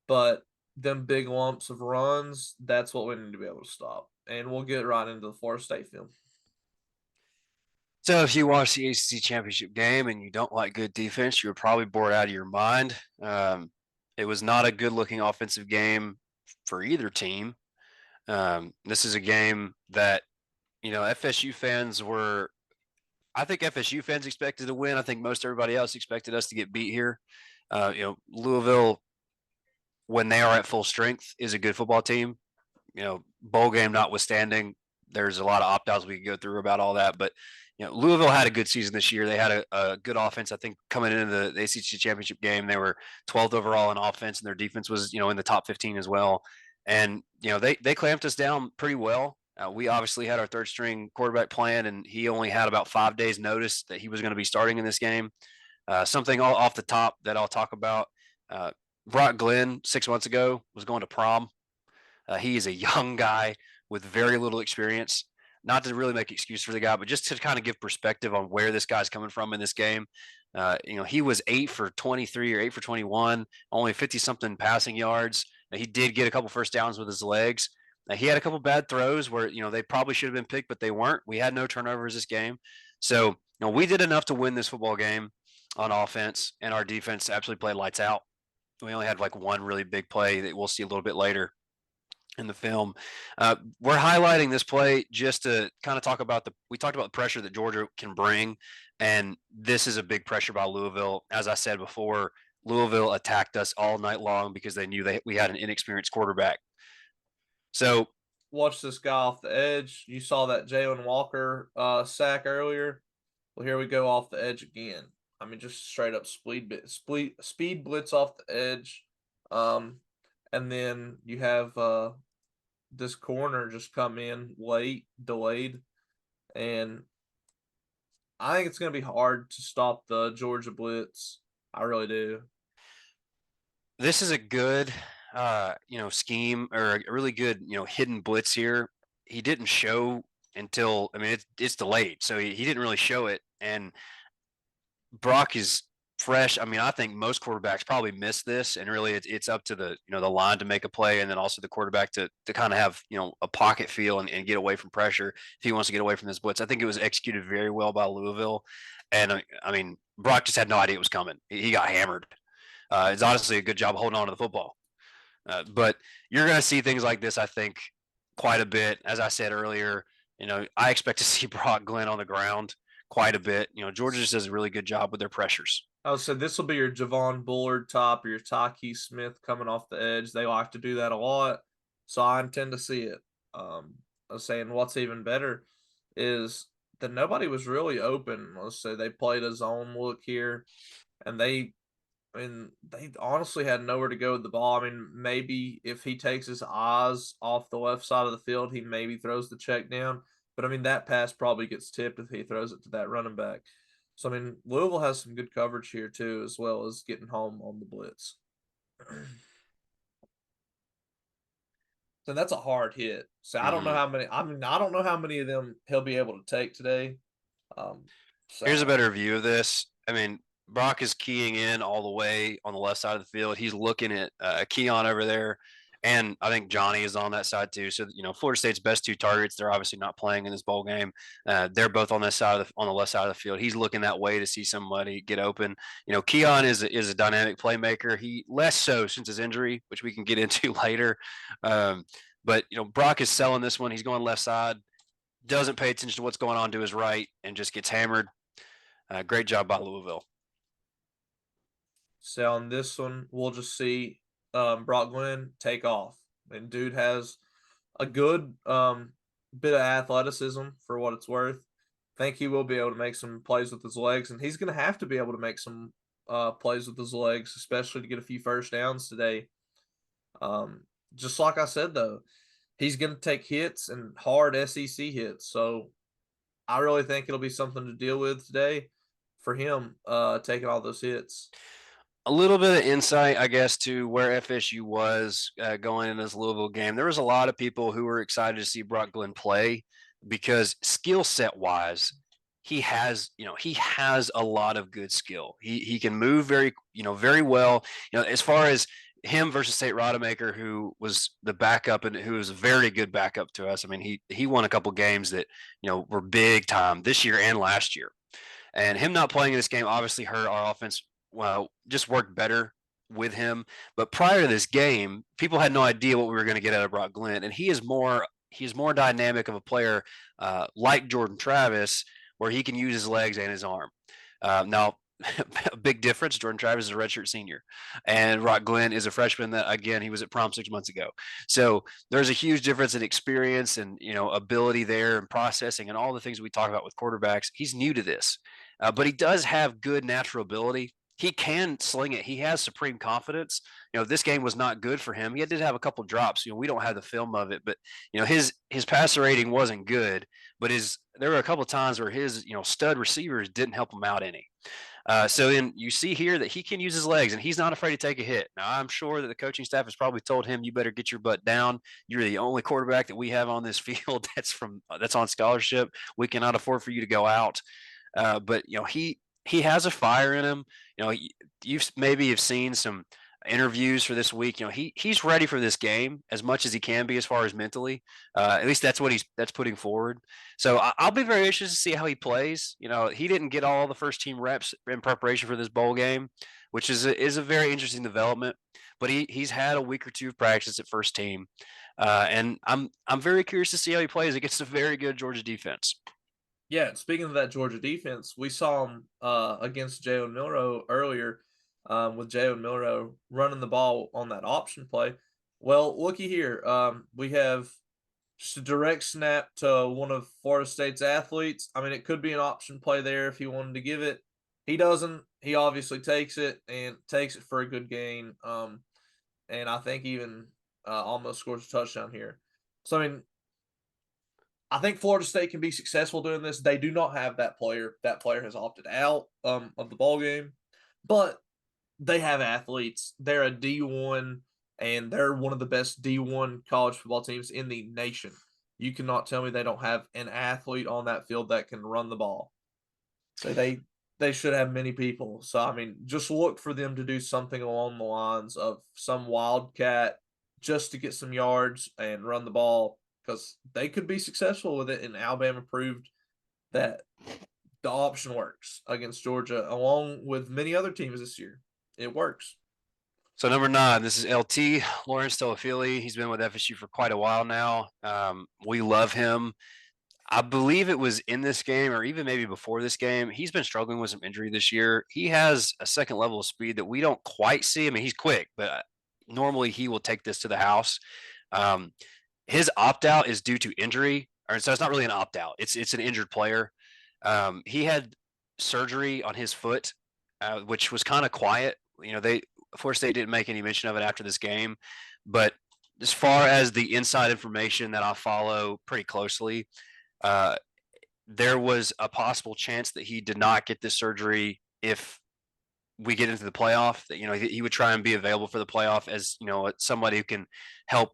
[SPEAKER 1] but them big lumps of runs, that's what we need to be able to stop. And we'll get right into the Florida State film.
[SPEAKER 2] So if you watch the ACC championship game and you don't like good defense, you were probably bored out of your mind. It was not a good looking offensive game for either team. This is a game that, FSU fans were, I think FSU fans expected to win. I think most everybody else expected us to get beat here. Louisville, when they are at full strength, is a good football team. Bowl game notwithstanding, there's a lot of opt outs we could go through about all that. But, Louisville had a good season this year. They had a good offense. I think coming into the ACC championship game, they were 12th overall in offense, and their defense was, in the top 15 as well. And, they clamped us down pretty well. We obviously had our third string quarterback playing, and he only had about 5 days notice that he was going to be starting in this game. Something off the top that I'll talk about. Brock Glenn 6 months ago was going to prom. He is a young guy with very little experience. Not to really make excuse for the guy, but just to kind of give perspective on where this guy's coming from in this game. He was 8 for 23 or 8 for 21, only 50 something passing yards. He did get a couple first downs with his legs. He had a couple bad throws where they probably should have been picked, but they weren't. We had no turnovers this game, so we did enough to win this football game on offense, and our defense absolutely played lights out. We only had like one really big play that we'll see a little bit later in the film. We're highlighting this play just to kind of talk about we talked about the pressure that Georgia can bring, and this is a big pressure by Louisville. As I said before, Louisville attacked us all night long because they knew we had an inexperienced quarterback. So
[SPEAKER 1] watch this guy off the edge. You saw that Jalen Walker sack earlier. Well, here we go off the edge again. I mean, just straight up speed blitz off the edge. And then you have this corner just come in late, delayed, and I think it's going to be hard to stop the Georgia blitz. I really do.
[SPEAKER 2] This is a good, scheme, or a really good, hidden blitz here. He didn't show until, I mean, it's delayed, so he didn't really show it. And Brock is fresh. I mean, I think most quarterbacks probably miss this, and really it's up to the the line to make a play, and then also the quarterback to kind of have a pocket feel and get away from pressure if he wants to get away from this blitz. I think it was executed very well by Louisville, and I mean Brock just had no idea it was coming. He got hammered. It's honestly a good job holding on to the football, but you're going to see things like this, I think, quite a bit. As I said earlier, I expect to see Brock Glenn on the ground quite a bit. Georgia just does a really good job with their pressures.
[SPEAKER 1] I would say this will be your Javon Bullard top or your Taki Smith coming off the edge. They like to do that a lot, so I intend to see it. I was saying what's even better is that nobody was really open. Let's say they played a zone look here, and they honestly had nowhere to go with the ball. I mean, maybe if he takes his eyes off the left side of the field, he maybe throws the check down. But I mean, that pass probably gets tipped if he throws it to that running back. So I mean, Louisville has some good coverage here too, as well as getting home on the blitz. So that's a hard hit. So I don't know
[SPEAKER 2] Mhm.
[SPEAKER 1] how many. I mean, I don't know how many of them he'll be able to take today.
[SPEAKER 2] Here's a
[SPEAKER 1] So
[SPEAKER 2] better view of this. I mean, Brock is keying in all the way on the left side of the field. He's looking at Keon over there, and I think Johnny is on that side too. So Florida State's best two targets, they're obviously not playing in this bowl game. They're both on this side on the left side of the field. He's looking that way to see somebody get open. Keon is a dynamic playmaker. He less so since his injury, which we can get into later. But Brock is selling this one. He's going left side, doesn't pay attention to what's going on to his right, and just gets hammered. Great job by Louisville.
[SPEAKER 1] So on this one, we'll just see Brock Glenn take off. And dude has a good bit of athleticism for what it's worth. Think he will be able to make some plays with his legs, and he's going to have to be able to make some plays with his legs, especially to get a few first downs today. Just like I said, though, he's going to take hits and hard SEC hits. So I really think it'll be something to deal with today for him taking all those hits.
[SPEAKER 2] A little bit of insight, I guess, to where FSU was going in this Louisville game. There was a lot of people who were excited to see Brock Glenn play because skill set wise, he has a lot of good skill. He can move very well. As far as him versus Tate Rodemaker, who was the backup and who was a very good backup to us. I mean, he won a couple games that were big time this year and last year. And him not playing in this game obviously hurt our offense. Well, just worked better with him. But prior to this game, people had no idea what we were going to get out of Brock Glenn, and he is more dynamic of a player, like Jordan Travis, where he can use his legs and his arm. Now, a big difference. Jordan Travis is a redshirt senior, and Brock Glenn is a freshman. That again, he was at prom 6 months ago. So there's a huge difference in experience and ability there and processing and all the things we talk about with quarterbacks. He's new to this, but he does have good natural ability. He can sling it. He has supreme confidence. This game was not good for him. He did have a couple drops. We don't have the film of it, but his passer rating wasn't good. But there were a couple of times where his stud receivers didn't help him out any. So then you see here that he can use his legs and he's not afraid to take a hit. Now I'm sure that the coaching staff has probably told him, "You better get your butt down. You're the only quarterback that we have on this field that's on scholarship. We cannot afford for you to go out." But he has a fire in him. You've maybe have seen some interviews for this week. He's ready for this game as much as he can be as far as mentally. At least that's what that's putting forward. So I'll be very interested to see how he plays. He didn't get all the first team reps in preparation for this bowl game, which is a very interesting development. But he's had a week or two of practice at first team, and I'm very curious to see how he plays against a very good Georgia defense.
[SPEAKER 1] Yeah, speaking of that Georgia defense, we saw him against Jalen Milroe earlier, with Jalen Milroe running the ball on that option play. Well, looky here. We have just a direct snap to one of Florida State's athletes. I mean, it could be an option play there if he wanted to give it. He doesn't. He obviously takes it and takes it for a good gain. And I think even almost scores a touchdown here. So, I mean, I think Florida State can be successful doing this. They do not have that player. That player has opted out of the ball game, but they have athletes. They're a D1, and they're one of the best D1 college football teams in the nation. You cannot tell me they don't have an athlete on that field that can run the ball. So they should have many people. So I mean, just look for them to do something along the lines of some wildcat just to get some yards and run the ball because they could be successful with it. And Alabama proved that the option works against Georgia, along with many other teams this year. It works.
[SPEAKER 2] So number 9, this is LT Lawrence Toafili. He's been with FSU for quite a while now. We love him. I believe it was in this game or even maybe before this game. He's been struggling with some injury this year. He has a second level of speed that we don't quite see. I mean, he's quick, but normally he will take this to the house. His opt out is due to injury, or so it's not really an opt out. It's an injured player. He had surgery on his foot, which was kind of quiet. Florida State didn't make any mention of it after this game, but as far as the inside information that I follow pretty closely, there was a possible chance that he did not get this surgery if we get into the playoff. That he would try and be available for the playoff as somebody who can help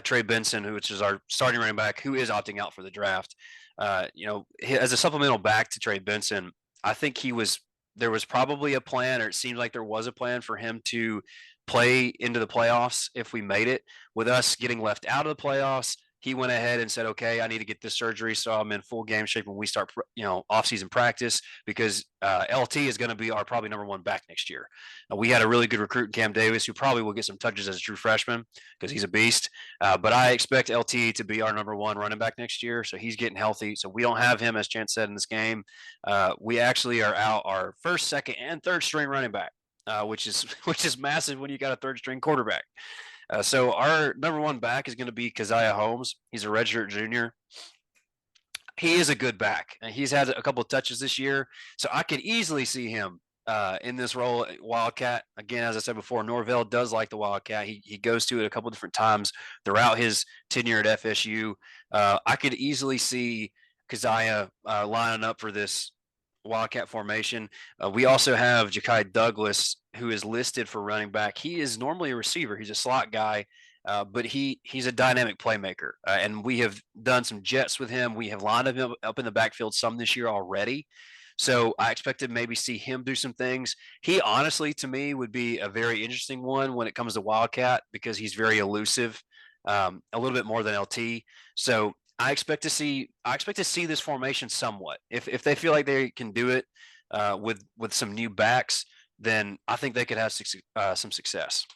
[SPEAKER 2] Trey Benson, which is our starting running back, who is opting out for the draft. As a supplemental back to Trey Benson, I think he was there was probably a plan, or it seemed like there was a plan for him to play into the playoffs if we made it. With us getting left out of the playoffs, he went ahead and said, okay, I need to get this surgery so I'm in full game shape when we start, off-season practice, because LT is going to be our probably number one back next year. We had a really good recruit in Cam Davis, who probably will get some touches as a true freshman because he's a beast. But I expect LT to be our number one running back next year, so he's getting healthy. So we don't have him, as Chance said, in this game. We actually are out our first, second, and third string running back, which is massive when you got a third string quarterback. So our number one back is going to be Keziah Holmes. He's a redshirt junior. He is a good back, and he's had a couple of touches this year, so I could easily see him in this role at Wildcat. Again, as I said before, Norvell does like the Wildcat. He goes to it a couple different times throughout his tenure at FSU. I could easily see Keziah lining up for this Wildcat formation. We also have Ja'Kai Douglas, who is listed for running back. He is normally a receiver. He's a slot guy, but he's a dynamic playmaker. And we have done some jets with him. We have lined him up in the backfield some this year already. So I expect to maybe see him do some things. He honestly, to me, would be a very interesting one when it comes to Wildcat because he's very elusive, a little bit more than LT. So I expect to see this formation somewhat. If they feel like they can do it with some new backs, then I think they could have some success.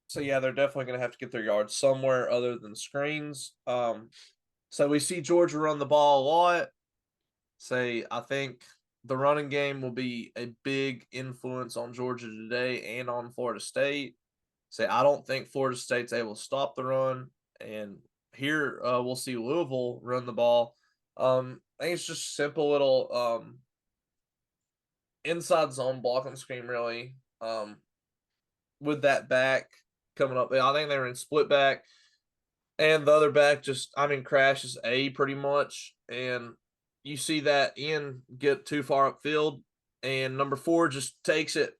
[SPEAKER 1] So yeah, they're definitely going to have to get their yards somewhere other than screens. So we see Georgia run the ball a lot. I think the running game will be a big influence on Georgia today and on Florida State. I don't think Florida State's able to stop the run. And here we'll see Louisville run the ball. I think it's just simple little inside zone blocking scheme, really. With that back coming up, I think they were in split back, and the other back crashes A pretty much. And you see that Ian get too far upfield, and number 4 just takes it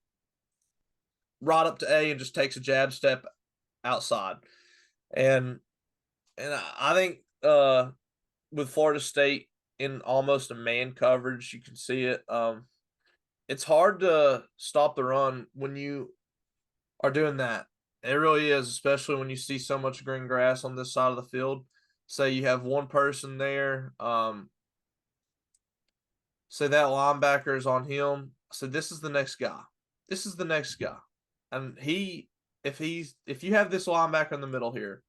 [SPEAKER 1] right up to A and just takes a jab step outside. And I think with Florida State in almost a man coverage, you can see it. It's hard to stop the run when you are doing that. It really is, especially when you see so much green grass on this side of the field. Say you have one person there, say that linebacker is on him. So this is the next guy. This is the next guy. And if you have this linebacker in the middle here,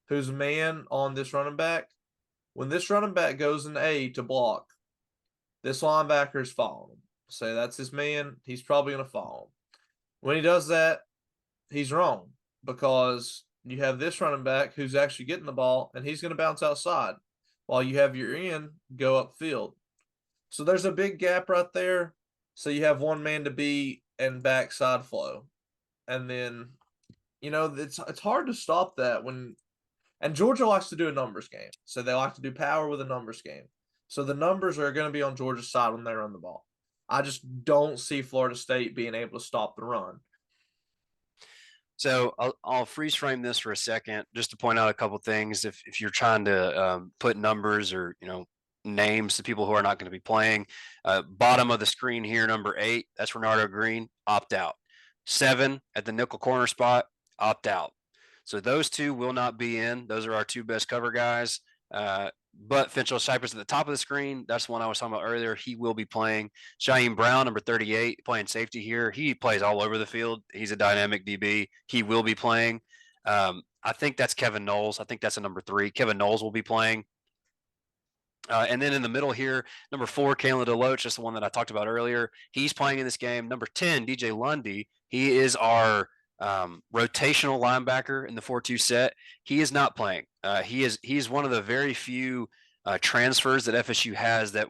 [SPEAKER 1] who's man on this running back, when this running back goes in A to block, this linebacker is following him. So that's his man. He's probably going to follow him. When he does that, he's wrong because you have this running back who's actually getting the ball and he's going to bounce outside while you have your end go upfield. So there's a big gap right there. So you have one man to beat and backside flow. And then, it's hard to stop that and Georgia likes to do a numbers game. So they like to do power with a numbers game. So the numbers are going to be on Georgia's side when they run the ball. I just don't see Florida State being able to stop the run.
[SPEAKER 2] So I'll freeze frame this for a second, just to point out a couple things. If you're trying to put numbers or names to people who are not going to be playing, bottom of the screen here, number 8, that's Renardo Green, opt out. 7 at the nickel corner spot, opt out. So those 2 will not be in. Those are our 2 best cover guys. But Finchel Cypress at the top of the screen, that's the one I was talking about earlier. He will be playing. Shaheem Brown, number 38, playing safety here. He plays all over the field. He's a dynamic DB. He will be playing. I think that's Kevin Knowles. I think that's a number 3. Kevin Knowles will be playing. And then in the middle here, number 4, Kalen DeLoach, that's the one that I talked about earlier. He's playing in this game. Number 10, DJ Lundy. He is our rotational linebacker in the 4-2 set. He is not playing. He's one of the very few transfers that FSU has that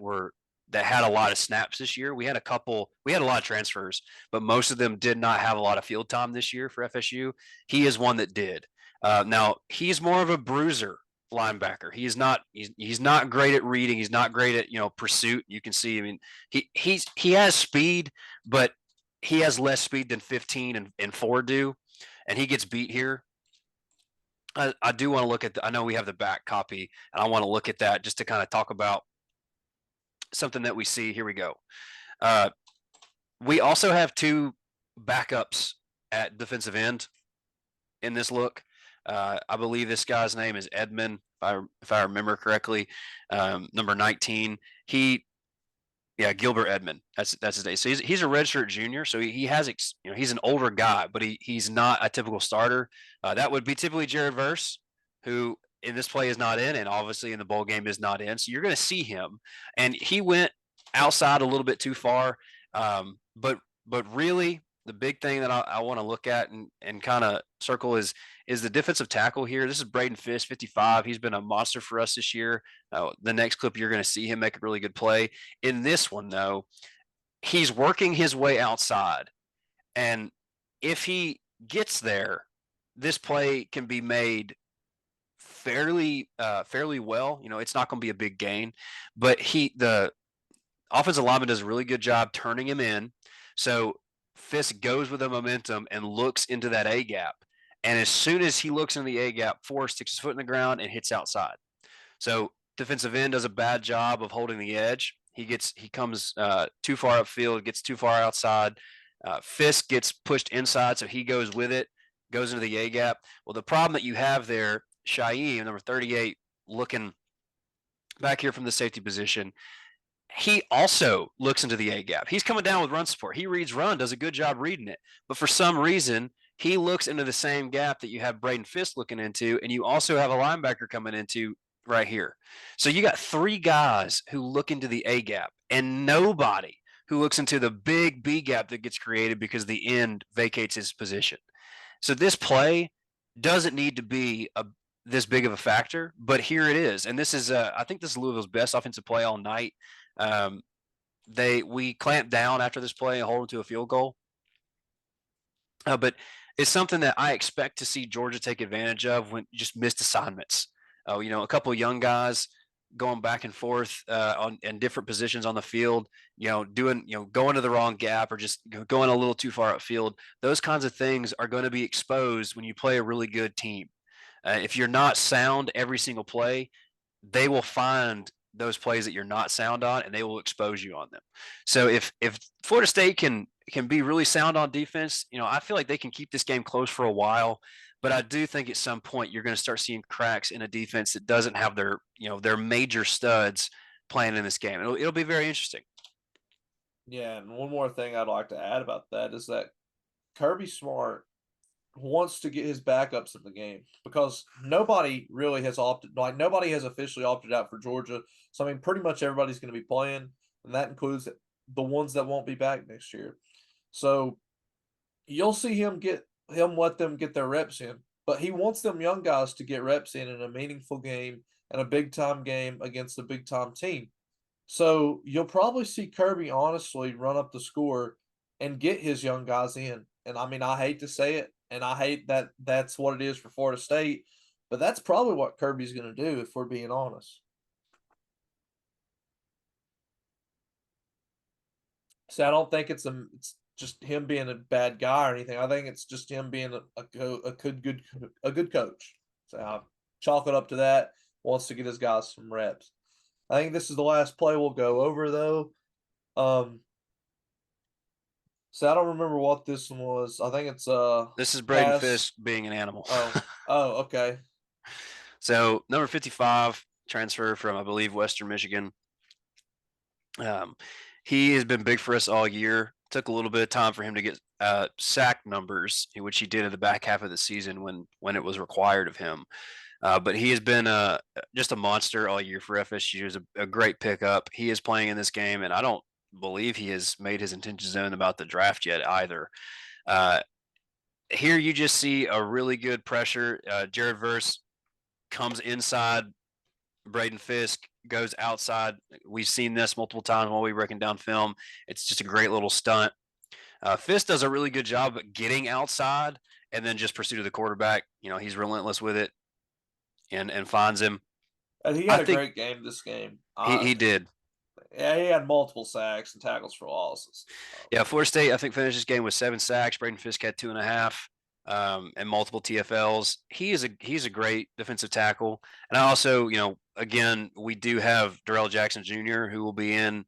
[SPEAKER 2] had a lot of snaps this year. We had a lot of transfers, but most of them did not have a lot of field time this year for FSU. He is one that did. Now he's more of a bruiser linebacker. He's not great at reading. He's not great at pursuit. You can see. I mean, he has speed, but he has less speed than 15 and 4 do, and he gets beat here. I do want to look at I know we have the back copy, and I want to look at that just to kind of talk about something that we see. Here we go. We also have two backups at defensive end in this look. I believe this guy's name is Edmund, if I remember correctly. Number 19. Gilbert Edmund. That's his name. So he's a redshirt junior. So he has he's an older guy, but he's not a typical starter. That would be typically Jared Verse, who in this play is not in, and obviously in the bowl game is not in. So you're going to see him, and he went outside a little bit too far. But really, the big thing that I want to look at and kind of circle is the defensive tackle here. This is Braden Fisk, 55. He's been a monster for us this year. The next clip, you're going to see him make a really good play. In this one, though, he's working his way outside. And if he gets there, this play can be made fairly well. It's not going to be a big gain, but the offensive lineman does a really good job turning him in. So Fisk goes with the momentum and looks into that A gap. And as soon as he looks into the A gap, Forrest sticks his foot in the ground and hits outside. So defensive end does a bad job of holding the edge. He comes too far upfield, gets too far outside. Fisk gets pushed inside, so he goes with it, goes into the A gap. Well, the problem that you have there, Shaim, number 38, looking back here from the safety position, he also looks into the A gap. He's coming down with run support. He reads run, does a good job reading it. But for some reason, he looks into the same gap that you have Braden Fisk looking into, and you also have a linebacker coming into right here. So you got three guys who look into the A gap and nobody who looks into the big B gap that gets created because the end vacates his position. So this play doesn't need to be this big of a factor, but here it is. And this is, I think this is Louisville's best offensive play all night. We clamped down after this play and hold them to a field goal. But it's something that I expect to see Georgia take advantage of when just missed assignments. A couple of young guys going back and forth in different positions on the field, going to the wrong gap or just going a little too far upfield. Those kinds of things are going to be exposed when you play a really good team. If you're not sound every single play, they will find those plays that you're not sound on, and they will expose you on them. So if Florida State can be really sound on defense, I feel like they can keep this game close for a while. But I do think at some point you're going to start seeing cracks in a defense that doesn't have their major studs playing in this game. It'll be very interesting.
[SPEAKER 1] Yeah, and one more thing I'd like to add about that is that Kirby Smart wants to get his backups in the game because nobody really has nobody has officially opted out for Georgia. So I mean, pretty much everybody's going to be playing, and that includes the ones that won't be back next year. So you'll see him let them get their reps in, but he wants them young guys to get reps in a meaningful game and a big time game against a big time team. So you'll probably see Kirby honestly run up the score and get his young guys in. And I mean, I hate to say it, and I hate that that's what it is for Florida State, but that's probably what Kirby's going to do if we're being honest. So I don't think it's just him being a bad guy or anything. I think it's just him being a good coach. So I chalk it up to that. Wants to get his guys some reps. I think this is the last play we'll go over though. So I don't remember what this one was. I think it's
[SPEAKER 2] this is Braden Fisk being an animal.
[SPEAKER 1] Okay.
[SPEAKER 2] So number 55, transfer from I believe Western Michigan. He has been big for us all year. Took a little bit of time for him to get sack numbers, which he did in the back half of the season when it was required of him. But he has been just a monster all year for FSU. It was a great pickup. He is playing in this game, and I don't believe he has made his intentions known about the draft yet either. Here you just see a really good pressure. Jared Verse comes inside. Braden Fisk goes outside. We've seen this multiple times while we're breaking down film. It's just a great little stunt. Fisk does a really good job at getting outside and then just pursuit of the quarterback. He's relentless with it and finds him.
[SPEAKER 1] And he had a great game this game.
[SPEAKER 2] He did.
[SPEAKER 1] Yeah, he had multiple sacks and tackles for losses.
[SPEAKER 2] Yeah, Florida State, I think, finished this game with 7 sacks. Braden Fisk had 2.5. and multiple TFLs. He's a great defensive tackle. And I also, again, we do have Darrell Jackson Jr., who will be in,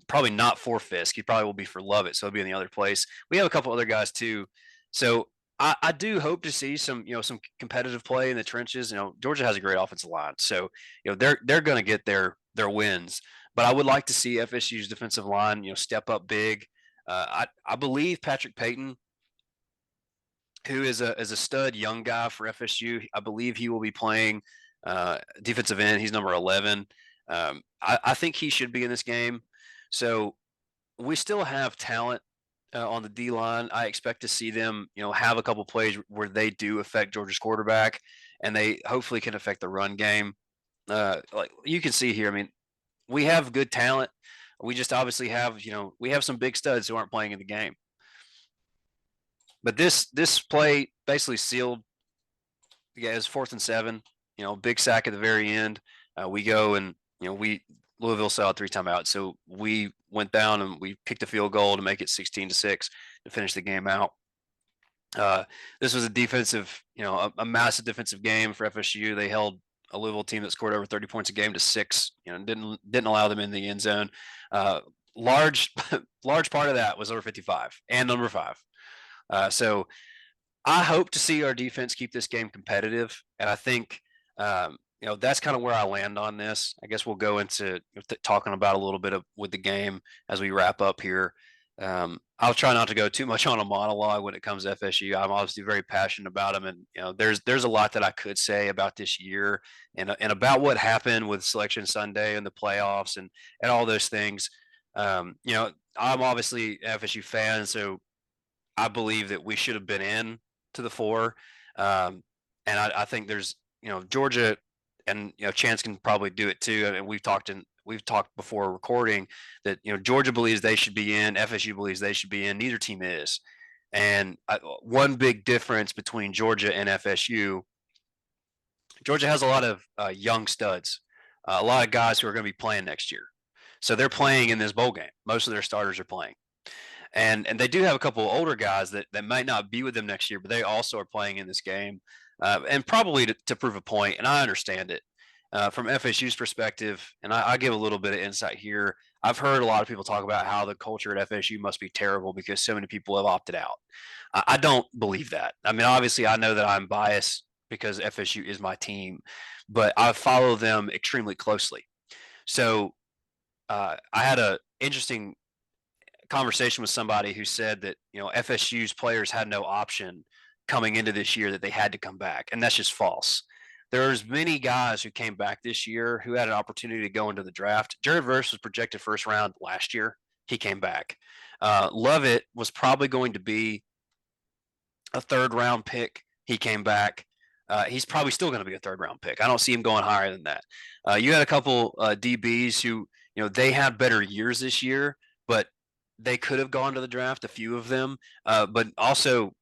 [SPEAKER 2] probably not for Fisk. He probably will be for Lovett, so he'll be in the other place. We have a couple other guys too. So I do hope to see some competitive play in the trenches. Georgia has a great offensive line, so they're going to get their wins. But I would like to see FSU's defensive line, step up big. I believe Patrick Payton, who is a stud young guy for FSU. I believe he will be playing defensive end. He's number 11. I think he should be in this game. So we still have talent on the D line. I expect to see them, have a couple plays where they do affect Georgia's quarterback, and they hopefully can affect the run game. Like you can see here, I mean, we have good talent. We just obviously have, we have some big studs who aren't playing in the game. But this play basically sealed. Yeah, it's 4th and 7. Big sack at the very end. We go and Louisville saw a 3 timeout, so we went down and we kicked a field goal to make it 16-6 to finish the game out. This was a defensive, a massive defensive game for FSU. They held a Louisville team that scored over 30 points a game to 6. Didn't allow them in the end zone. Large part of that was over 55 and number 5. So I hope to see our defense keep this game competitive, and I think that's kind of where I land on this. I guess we'll go into talking about a little bit with the game as we wrap up here. I'll try not to go too much on a monologue when it comes to FSU. I'm obviously very passionate about them, and there's a lot that I could say about this year and about what happened with Selection Sunday and the playoffs and all those things. I'm obviously an FSU fan, so I believe that we should have been in to the 4. And I think there's, Georgia and, Chance can probably do it too. I mean, we've talked before recording that, Georgia believes they should be in, FSU believes they should be in. Neither team is. And one big difference between Georgia and FSU, Georgia has a lot of young studs, a lot of guys who are going to be playing next year. So they're playing in this bowl game. Most of their starters are playing. And they do have a couple of older guys that might not be with them next year, but they also are playing in this game, and probably to prove a point. And I understand it from FSU's perspective, and I give a little bit of insight here. I've heard a lot of people talk about how the culture at FSU must be terrible because so many people have opted out. I don't believe that. I mean, obviously, I know that I'm biased because FSU is my team, but I follow them extremely closely. So I had an interesting conversation with somebody who said that FSU's players had no option coming into this year, that they had to come back, and that's just false. There's many guys who came back this year who had an opportunity to go into the draft. Jared Verse was projected first round last year. He came back. Lovett was probably going to be a 3rd round pick. He came back. He's probably still going to be a 3rd round pick. I don't see him going higher than that. You had a couple DBs who they had better years this year, but they could have gone to the draft, a few of them. But also,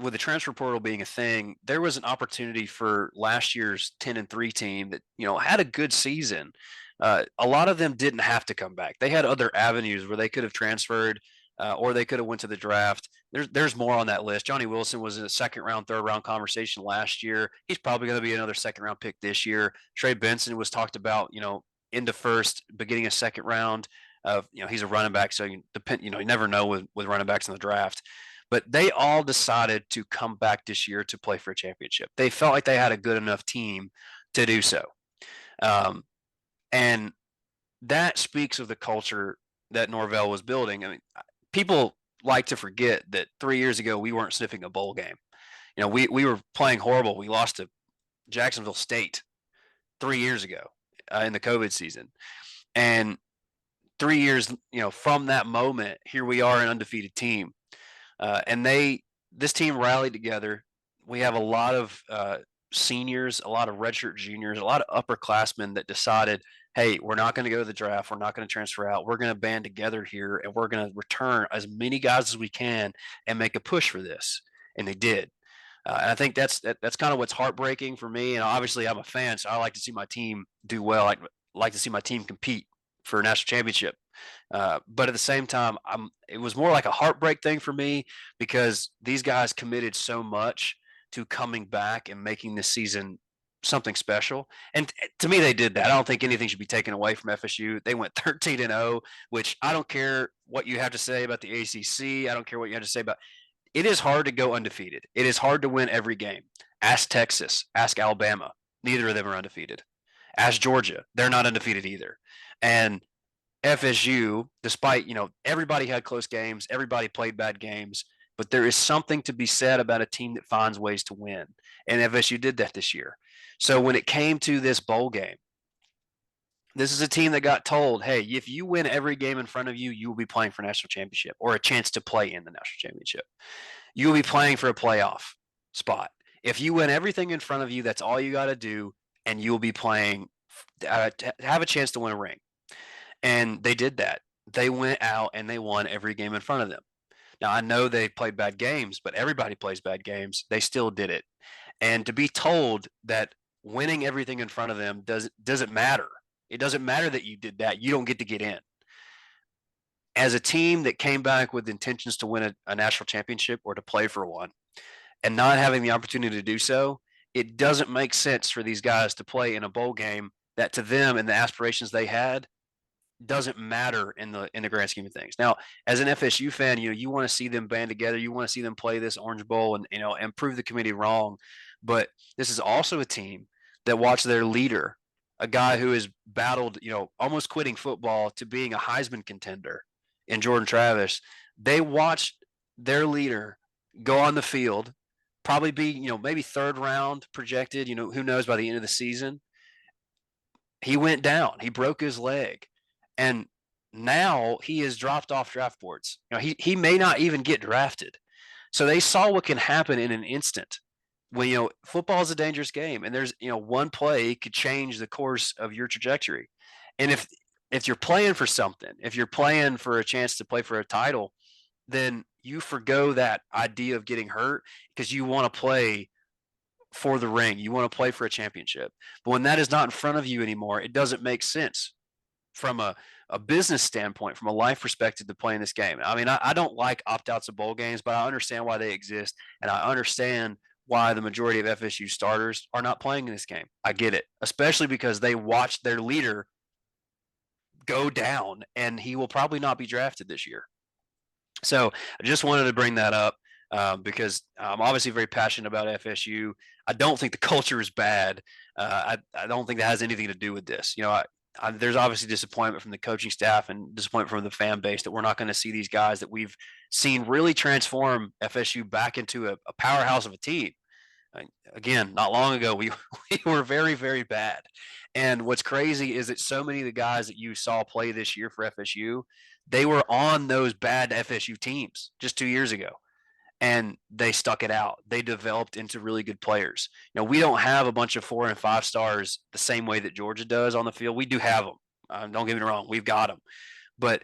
[SPEAKER 2] with the transfer portal being a thing, there was an opportunity for last year's 10-3 team that had a good season. A lot of them didn't have to come back. They had other avenues where they could have transferred, or they could have went to the draft. There's more on that list. Johnny Wilson was in a 2nd round, 3rd round conversation last year. He's probably going to be another 2nd round pick this year. Trey Benson was talked about, into 1st, beginning of 2nd round. He's a running back, so you never know with running backs in the draft. But they all decided to come back this year to play for a championship. They felt like they had a good enough team to do so. And that speaks of the culture that Norvell was building. I mean, people like to forget that 3 years ago we weren't sniffing a bowl game. We were playing horrible. We lost to Jacksonville State 3 years ago in the COVID season. And 3 years, from that moment, here we are, an undefeated team. And this team rallied together. We have a lot of seniors, a lot of redshirt juniors, a lot of upperclassmen that decided, hey, we're not going to go to the draft. We're not going to transfer out. We're going to band together here, and we're going to return as many guys as we can and make a push for this. And they did. And I think that's kind of what's heartbreaking for me. And obviously, I'm a fan, so I like to see my team do well. I like to see my team compete for a national championship. But at the same time, it was more like a heartbreak thing for me because these guys committed so much to coming back and making this season something special. And to me, they did that. I don't think anything should be taken away from FSU. They went 13-0, which I don't care what you have to say about the ACC. I don't care what you have to say about. It is hard to go undefeated. It is hard to win every game. Ask Texas. Ask Alabama. Neither of them are undefeated. Ask Georgia. They're not undefeated either. And FSU, despite, everybody had close games, everybody played bad games, but there is something to be said about a team that finds ways to win. And FSU did that this year. So when it came to this bowl game, this is a team that got told, hey, if you win every game in front of you, you will be playing for national championship or a chance to play in the national championship. You will be playing for a playoff spot. If you win everything in front of you, that's all you got to do, and you will be playing to have a chance to win a ring. And they did that. They went out and they won every game in front of them. Now, I know they played bad games, but everybody plays bad games. They still did it. And to be told that winning everything in front of them doesn't matter. It doesn't matter that you did that. You don't get to get in. As a team that came back with intentions to win a national championship or to play for one and not having the opportunity to do so, it doesn't make sense for these guys to play in a bowl game that to them and the aspirations they had doesn't matter in the grand scheme of things. Now, as an FSU fan, you want to see them band together. You want to see them play this Orange Bowl and prove the committee wrong. But this is also a team that watched their leader, a guy who has battled, almost quitting football to being a Heisman contender in Jordan Travis. They watched their leader go on the field, probably be, maybe third round projected, who knows by the end of the season. He went down. He broke his leg. And now he is dropped off draft boards. He may not even get drafted. So they saw what can happen in an instant. When football is a dangerous game, and there's one play could change the course of your trajectory. And if you're playing for something, if you're playing for a chance to play for a title, then you forgo that idea of getting hurt because you want to play for the ring. You want to play for a championship. But when that is not in front of you anymore, it doesn't make sense from a business standpoint, from a life perspective, to play in this game. I mean, I don't like opt-outs of bowl games, but I understand why they exist, and I understand why the majority of FSU starters are not playing in this game. I get it, especially because they watched their leader go down, and he will probably not be drafted this year. So I just wanted to bring that up because I'm obviously very passionate about FSU. I don't think the culture is bad. I don't think that has anything to do with this. There's obviously disappointment from the coaching staff and disappointment from the fan base that we're not going to see these guys that we've seen really transform FSU back into a powerhouse of a team. Again, not long ago, we were very, very bad. And what's crazy is that so many of the guys that you saw play this year for FSU, they were on those bad FSU teams just 2 years ago. And they stuck it out. They developed into really good players. We don't have a bunch of 4 and 5 stars the same way that Georgia does on the field. We do have them. Don't get me wrong. We've got them. But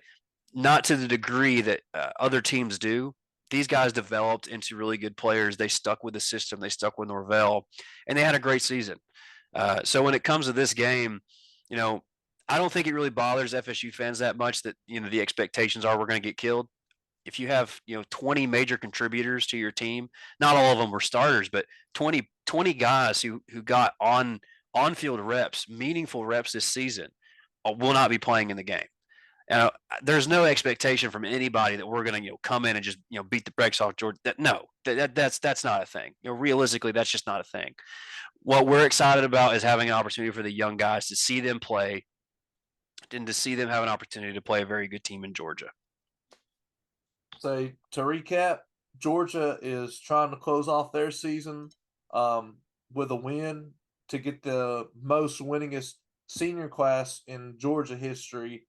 [SPEAKER 2] not to the degree that other teams do. These guys developed into really good players. They stuck with the system. They stuck with Norvell. And they had a great season. So when it comes to this game, I don't think it really bothers FSU fans that much that, the expectations are we're going to get killed. If you have 20 major contributors to your team, not all of them were starters, but 20 guys who got on-field reps, meaningful reps this season, will not be playing in the game. And there's no expectation from anybody that we're going to come in and just beat the brakes off Georgia. That's not a thing. Realistically, that's just not a thing. What we're excited about is having an opportunity for the young guys to see them play and to see them have an opportunity to play a very good team in Georgia.
[SPEAKER 1] So to recap, Georgia is trying to close off their season with a win to get the most winningest senior class in Georgia history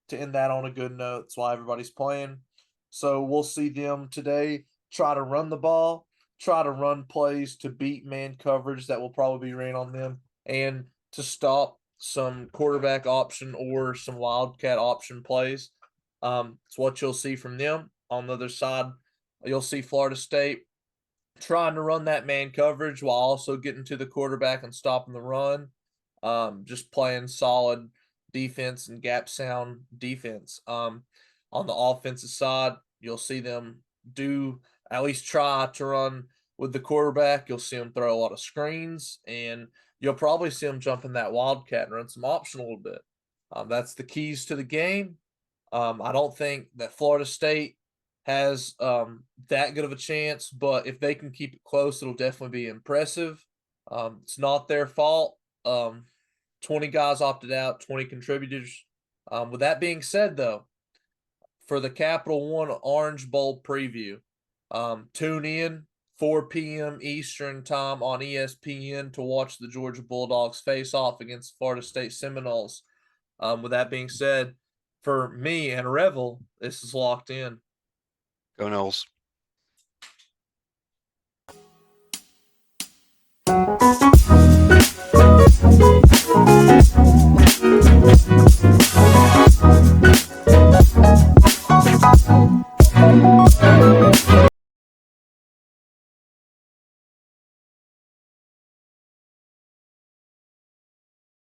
[SPEAKER 1] to end that on a good note. That's why everybody's playing. So we'll see them today try to run the ball, try to run plays to beat man coverage that will probably be ran on them, and to stop some quarterback option or some wildcat option plays. It's what you'll see from them. On the other side, you'll see Florida State trying to run that man coverage while also getting to the quarterback and stopping the run. Just playing solid defense and gap sound defense. On the offensive side, you'll see them do at least try to run with the quarterback. You'll see them throw a lot of screens, and you'll probably see them jump in that wildcat and run some option a little bit. That's the keys to the game. I don't think that Florida State has that good of a chance, but if they can keep it close, it'll definitely be impressive. It's not their fault. 20 guys opted out, 20 contributors. With that being said, though, for the Capital One Orange Bowl preview, tune in 4 p.m. Eastern time on ESPN to watch the Georgia Bulldogs face off against Florida State Seminoles. With that being said, for me and Revel, this is locked in.
[SPEAKER 2] Go Knowles.